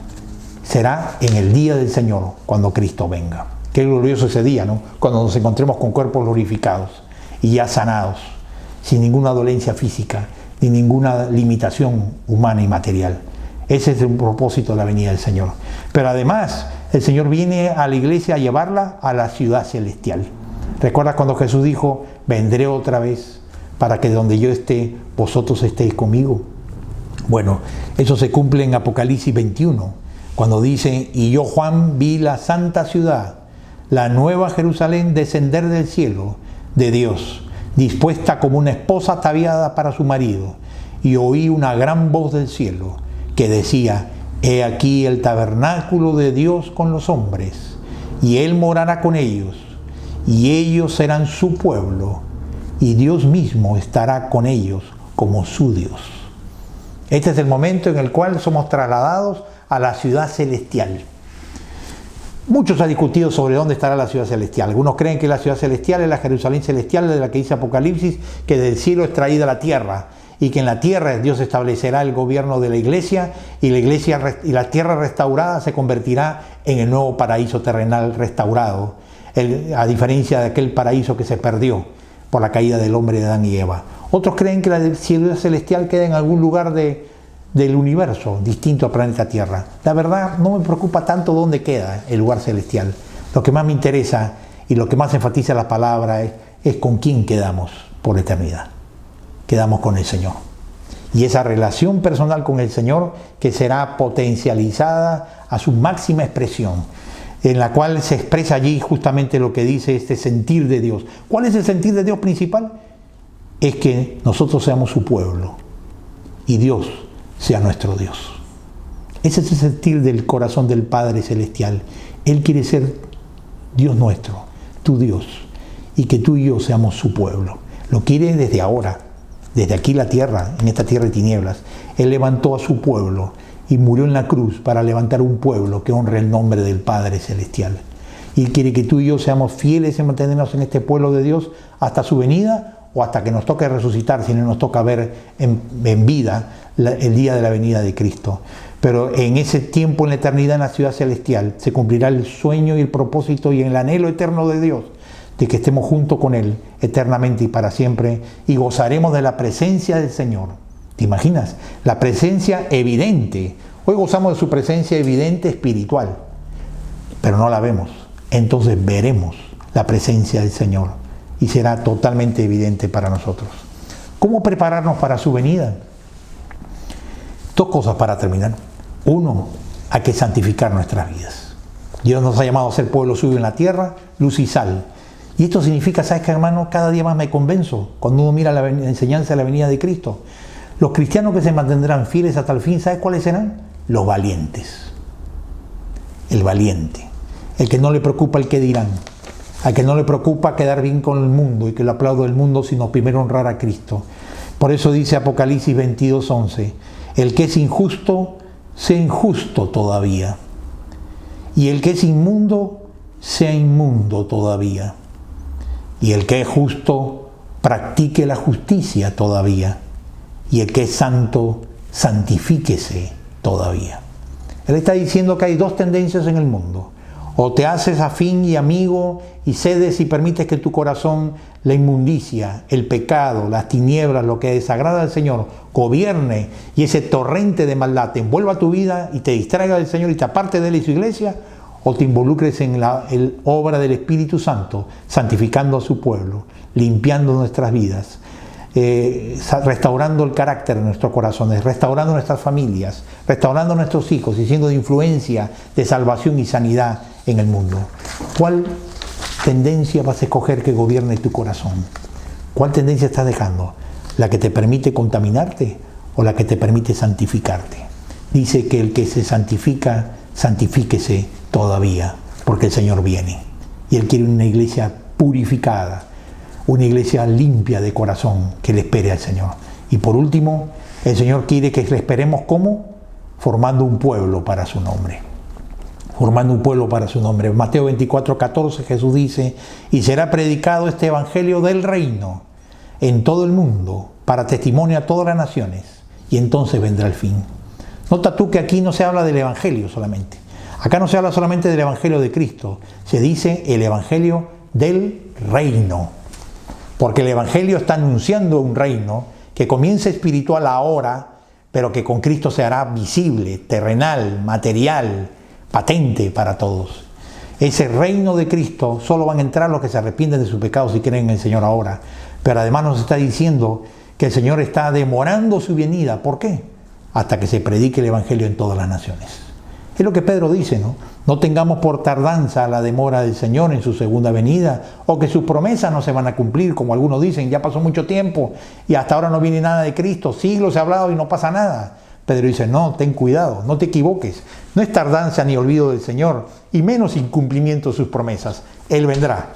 Será en el día del Señor, cuando Cristo venga. Qué glorioso ese día, ¿no? Cuando nos encontremos con cuerpos glorificados y ya sanados, sin ninguna dolencia física, ni ninguna limitación humana y material. Ese es el propósito de la venida del Señor. Pero además, el Señor viene a la iglesia a llevarla a la ciudad celestial. ¿Recuerdas cuando Jesús dijo: vendré otra vez para que donde yo esté, vosotros estéis conmigo? Bueno, eso se cumple en Apocalipsis 21, cuando dice: y yo, Juan, vi la santa ciudad, la nueva Jerusalén, descender del cielo de Dios, dispuesta como una esposa ataviada para su marido. Y oí una gran voz del cielo que decía: he aquí el tabernáculo de Dios con los hombres, y Él morará con ellos, y ellos serán su pueblo, y Dios mismo estará con ellos como su Dios. Este es el momento en el cual somos trasladados a la ciudad celestial. Muchos han discutido sobre dónde estará la ciudad celestial. Algunos creen que la ciudad celestial es la Jerusalén celestial de la que dice Apocalipsis, que del cielo es traída a la tierra y que en la tierra Dios establecerá el gobierno de la iglesia y la tierra restaurada se convertirá en el nuevo paraíso terrenal restaurado, a diferencia de aquel paraíso que se perdió por la caída del hombre de Adán y Eva. Otros creen que la ciudad celestial queda en algún lugar del universo, distinto al planeta Tierra. La verdad, no me preocupa tanto dónde queda el lugar celestial. Lo que más me interesa y lo que más enfatiza la palabra es con quién quedamos por la eternidad. Quedamos con el Señor. Y esa relación personal con el Señor que será potencializada a su máxima expresión, en la cual se expresa allí justamente lo que dice este sentir de Dios. ¿Cuál es el sentir de Dios principal? Es que nosotros seamos su pueblo y Dios sea nuestro Dios. Ese es el sentir del corazón del Padre Celestial. Él quiere ser Dios nuestro, tu Dios, y que tú y yo seamos su pueblo. Lo quiere desde ahora, desde aquí la tierra, en esta tierra de tinieblas. Él levantó a su pueblo y murió en la cruz para levantar un pueblo que honre el nombre del Padre Celestial. Y Él quiere que tú y yo seamos fieles en mantenernos en este pueblo de Dios hasta su venida o hasta que nos toque resucitar, si no nos toca ver en vida el día de la venida de Cristo. Pero en ese tiempo, en la eternidad, en la ciudad celestial, se cumplirá el sueño y el propósito y el anhelo eterno de Dios, de que estemos junto con Él eternamente y para siempre, y gozaremos de la presencia del Señor. ¿Te imaginas? La presencia evidente. Hoy gozamos de su presencia evidente espiritual, pero no la vemos. Entonces veremos la presencia del Señor y será totalmente evidente para nosotros. ¿Cómo prepararnos para su venida? Dos cosas para terminar. Uno, hay que santificar nuestras vidas. Dios nos ha llamado a ser pueblo suyo en la tierra, luz y sal. Y esto significa, ¿sabes qué, hermano? Cada día más me convenzo cuando uno mira la enseñanza de la venida de Cristo. Los cristianos que se mantendrán fieles hasta el fin, ¿sabes cuáles serán? Los valientes. El valiente. El que no le preocupa el qué dirán. Al que no le preocupa quedar bien con el mundo y que lo aplaude el mundo, sino primero honrar a Cristo. Por eso dice Apocalipsis 22:11, el que es injusto, sea injusto todavía. Y el que es inmundo, sea inmundo todavía. Y el que es justo, practique la justicia todavía. Y el que es santo, santifíquese todavía. Él está diciendo que hay dos tendencias en el mundo. O te haces afín y amigo y cedes y permites que tu corazón, la inmundicia, el pecado, las tinieblas, lo que desagrada al Señor, gobierne y ese torrente de maldad te envuelva tu vida y te distraiga del Señor y te aparte de Él y su iglesia, o te involucres en la obra del Espíritu Santo, santificando a su pueblo, limpiando nuestras vidas, restaurando el carácter de nuestros corazones, restaurando nuestras familias, restaurando nuestros hijos y siendo de influencia, de salvación y sanidad en el mundo. ¿Cuál tendencia vas a escoger que gobierne tu corazón? ¿Cuál tendencia estás dejando? ¿La que te permite contaminarte o la que te permite santificarte? Dice que el que se santifica, santifíquese todavía, porque el Señor viene. Y Él quiere una iglesia purificada, una iglesia limpia de corazón que le espere al Señor. Y por último, el Señor quiere que le esperemos ¿cómo? Formando un pueblo para su nombre. Formando un pueblo para su nombre. En Mateo 24:14 Jesús dice, y será predicado este evangelio del reino en todo el mundo para testimonio a todas las naciones, y entonces vendrá el fin. Nota tú que aquí no se habla del evangelio solamente. Acá no se habla solamente del evangelio de Cristo, se dice el evangelio del reino. Porque el evangelio está anunciando un reino que comienza espiritual ahora, pero que con Cristo se hará visible, terrenal, material, patente para todos. Ese reino de Cristo solo van a entrar los que se arrepienten de sus pecados y creen en el Señor ahora. Pero además nos está diciendo que el Señor está demorando su venida. ¿Por qué? Hasta que se predique el evangelio en todas las naciones. Es lo que Pedro dice, ¿no? No tengamos por tardanza la demora del Señor en su segunda venida, o que sus promesas no se van a cumplir, como algunos dicen, ya pasó mucho tiempo y hasta ahora no viene nada de Cristo, siglos se ha hablado y no pasa nada. Pedro dice, no, ten cuidado, no te equivoques, no es tardanza ni olvido del Señor, y menos incumplimiento de sus promesas, Él vendrá.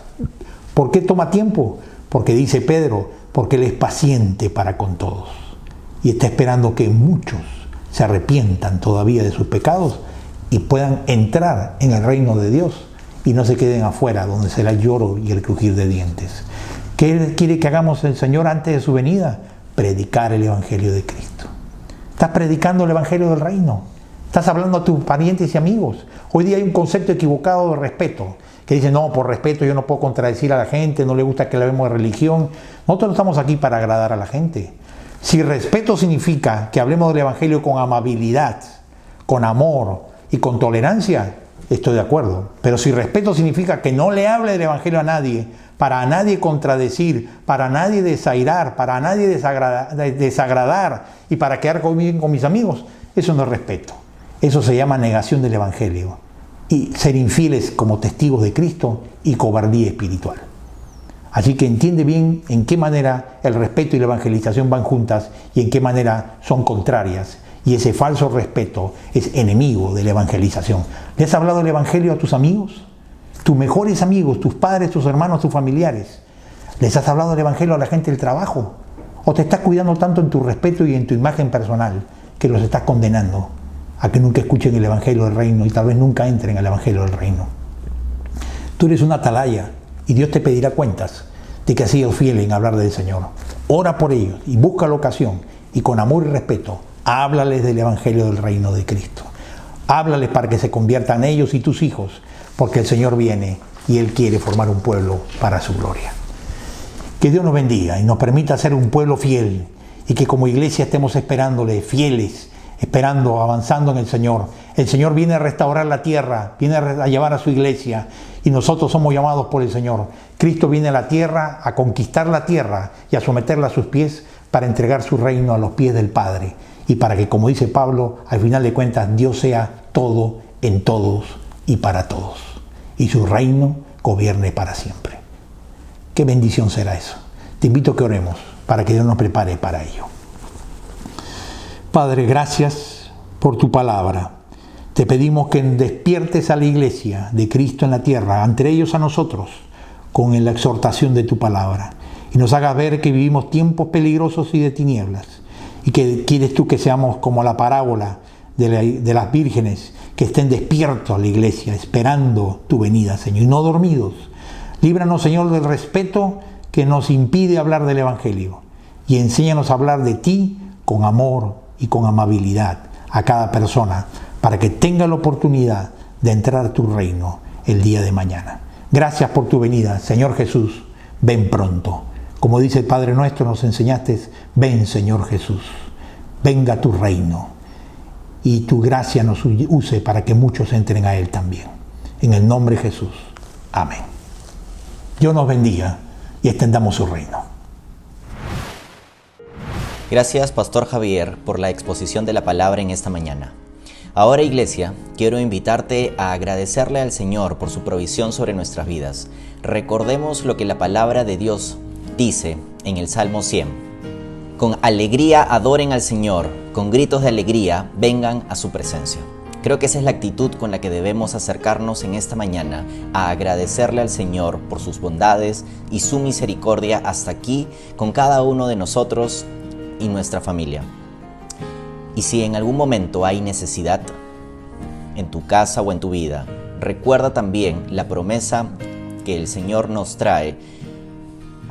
¿Por qué toma tiempo? Porque dice Pedro, porque Él es paciente para con todos, y está esperando que muchos se arrepientan todavía de sus pecados, y puedan entrar en el reino de Dios y no se queden afuera donde será el lloro y el crujir de dientes. ¿Qué quiere que hagamos el Señor antes de su venida? predicar el Evangelio de Cristo. Estás predicando el Evangelio del Reino. Estás hablando a tus parientes y amigos. Hoy día hay un concepto equivocado de respeto, que dice, no, por respeto yo no puedo contradecir a la gente, no le gusta que le hablemos de religión. Nosotros no estamos aquí para agradar a la gente. Si respeto significa que hablemos del Evangelio con amabilidad, con amor y con tolerancia, estoy de acuerdo. Pero si respeto significa que no le hable del Evangelio a nadie, para a nadie contradecir, para a nadie desairar, para a nadie desagradar y para quedar bien con mis amigos, eso no es respeto. Eso se llama negación del Evangelio y ser infieles como testigos de Cristo y cobardía espiritual. Así que entiende bien en qué manera el respeto y la evangelización van juntas y en qué manera son contrarias. Y ese falso respeto es enemigo de la evangelización. ¿Le has hablado del Evangelio a tus amigos? Tus mejores amigos, tus padres, tus hermanos, tus familiares. ¿Les has hablado del Evangelio a la gente del trabajo? ¿O te estás cuidando tanto en tu respeto y en tu imagen personal que los estás condenando a que nunca escuchen el Evangelio del Reino y tal vez nunca entren al Evangelio del Reino? Tú eres una atalaya y Dios te pedirá cuentas de que has sido fiel en hablar del Señor. Ora por ellos y busca la ocasión y con amor y respeto háblales del Evangelio del Reino de Cristo. Háblales para que se conviertan ellos y tus hijos, porque el Señor viene y Él quiere formar un pueblo para su gloria. Que Dios nos bendiga y nos permita ser un pueblo fiel y que como iglesia estemos esperándole, fieles, esperando, avanzando en el Señor. El Señor viene a restaurar la tierra, viene a llevar a su iglesia y nosotros somos llamados por el Señor. Cristo viene a la tierra, a conquistar la tierra y a someterla a sus pies para entregar su reino a los pies del Padre. Y para que, como dice Pablo, al final de cuentas, Dios sea todo en todos y para todos. Y su reino gobierne para siempre. Qué bendición será eso. Te invito a que oremos para que Dios nos prepare para ello. Padre, gracias por tu palabra. Te pedimos que despiertes a la iglesia de Cristo en la tierra, entre ellos a nosotros, con la exhortación de tu palabra. Y nos hagas ver que vivimos tiempos peligrosos y de tinieblas. Y que quieres tú que seamos como la parábola de las vírgenes, que estén despiertos a la iglesia, esperando tu venida, Señor, y no dormidos. Líbranos, Señor, del respeto que nos impide hablar del Evangelio. Y enséñanos a hablar de ti con amor y con amabilidad a cada persona, para que tenga la oportunidad de entrar a tu reino el día de mañana. Gracias por tu venida, Señor Jesús, ven pronto. Como dice el Padre nuestro, nos enseñaste, ven Señor Jesús, venga tu reino y tu gracia nos use para que muchos entren a Él también. En el nombre de Jesús, amén. Dios nos bendiga y extendamos su reino. Gracias, Pastor Javier, por la exposición de la palabra en esta mañana. Ahora, iglesia, quiero invitarte a agradecerle al Señor por su provisión sobre nuestras vidas. Recordemos lo que la palabra de Dios dice en el Salmo 100. Con alegría adoren al Señor, con gritos de alegría vengan a su presencia. Creo que esa es la actitud con la que debemos acercarnos en esta mañana a agradecerle al Señor por sus bondades y su misericordia hasta aquí con cada uno de nosotros y nuestra familia. Y si en algún momento hay necesidad en tu casa o en tu vida, recuerda también la promesa que el Señor nos trae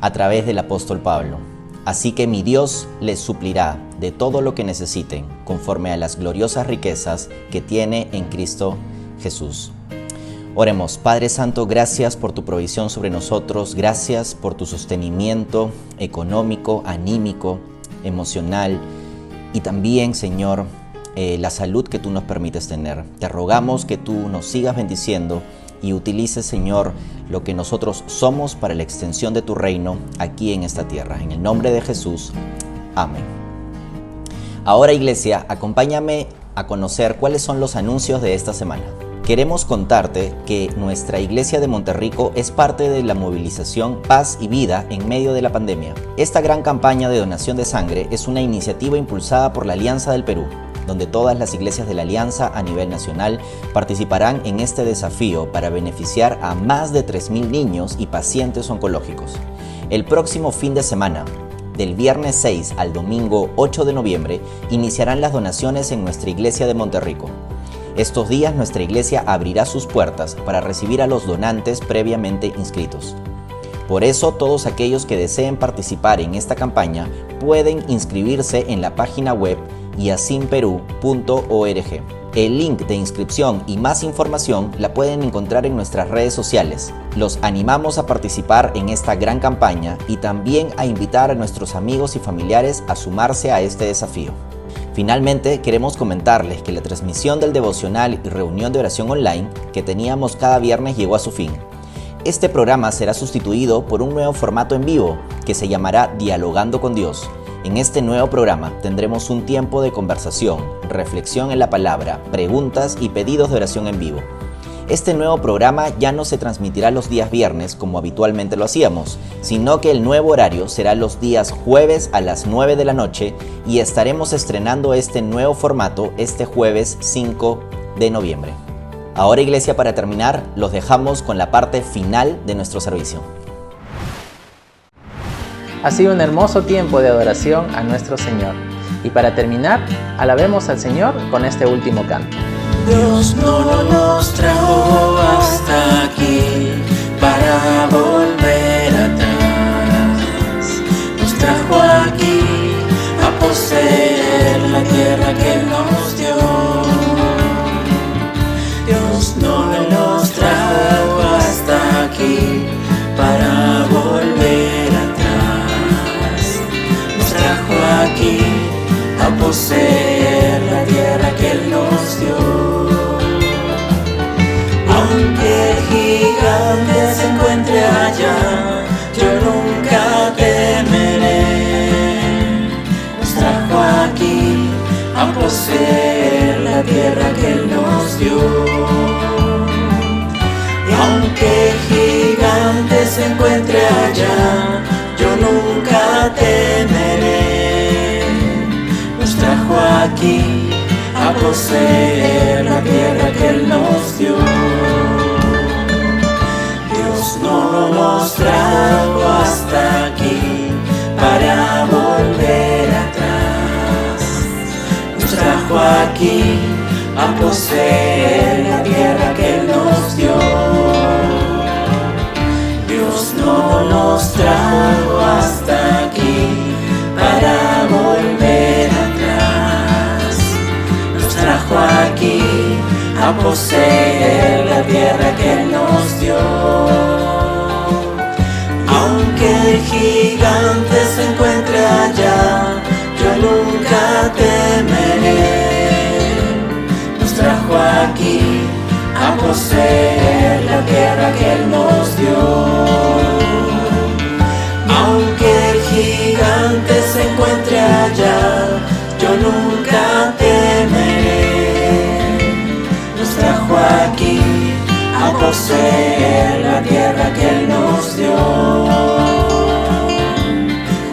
a través del apóstol Pablo. Así que mi Dios les suplirá de todo lo que necesiten, conforme a las gloriosas riquezas que tiene en Cristo Jesús. Oremos. Padre Santo, gracias por tu provisión sobre nosotros, gracias por tu sostenimiento económico, anímico, emocional y también, Señor, la salud que tú nos permites tener. Te rogamos que tú nos sigas bendiciendo y utilices, Señor, lo que nosotros somos para la extensión de tu reino aquí en esta tierra. En el nombre de Jesús, amén. Ahora, iglesia, acompáñame a conocer cuáles son los anuncios de esta semana. Queremos contarte que nuestra iglesia de Monterrico es parte de la movilización Paz y Vida en medio de la pandemia. Esta gran campaña de donación de sangre es una iniciativa impulsada por la Alianza del Perú, donde todas las iglesias de la Alianza a nivel nacional participarán en este desafío para beneficiar a más de 3,000 niños y pacientes oncológicos. El próximo fin de semana, del viernes 6 al domingo 8 de noviembre, iniciarán las donaciones en nuestra iglesia de Monterrico. Estos días nuestra iglesia abrirá sus puertas para recibir a los donantes previamente inscritos. Por eso, todos aquellos que deseen participar en esta campaña pueden inscribirse en la página web yacinperú.org. El link de inscripción y más información la pueden encontrar en nuestras redes sociales. Los animamos a participar en esta gran campaña y también a invitar a nuestros amigos y familiares a sumarse a este desafío. Finalmente, queremos comentarles que la transmisión del devocional y reunión de oración online que teníamos cada viernes llegó a su fin. Este programa será sustituido por un nuevo formato en vivo que se llamará Dialogando con Dios. En este nuevo programa tendremos un tiempo de conversación, reflexión en la palabra, preguntas y pedidos de oración en vivo. Este nuevo programa ya no se transmitirá los días viernes como habitualmente lo hacíamos, sino que el nuevo horario será los días jueves a las 9 de la noche y estaremos estrenando este nuevo formato este jueves 5 de noviembre. Ahora, iglesia, para terminar, los dejamos con la parte final de nuestro servicio. Ha sido un hermoso tiempo de adoración a nuestro Señor. Y para terminar, alabemos al Señor con este último canto. Dios no nos trajo hasta aquí para volver atrás. Nos trajo aquí a poseer la tierra que Él nos dio. Dios no nos trajo hasta aquí para volver atrás. Nos trajo aquí a poseer la tierra que Él nos dio. Aunque el gigante se encuentre allá, yo nunca temeré. Nos trajo aquí a poseer la tierra que Él nos dio. Y aunque el gigante se encuentre allá, yo nunca temeré. Nos trajo aquí a poseer la tierra que Él nos dio. Dios no nos trajo hasta aquí para volver atrás. Nos trajo aquí a poseer la tierra que Él nos dio. Dios no nos trajo hasta aquí para volver atrás. Nos trajo aquí a poseer la tierra que Él nos dio. Aunque el gigante se encuentre allá, yo nunca temeré. Nos trajo aquí a poseer la tierra que Él nos dio. Aunque el gigante se encuentre allá, yo nunca temeré. Nos trajo aquí a poseer la tierra que Él nos dio.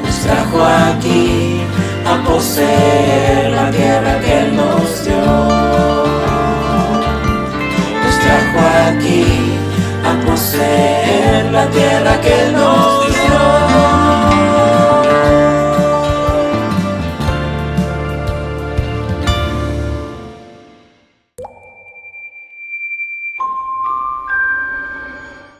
Nos trajo aquí a poseer la tierra que Él nos dio. Nos trajo aquí a poseer la tierra que Él nos dio.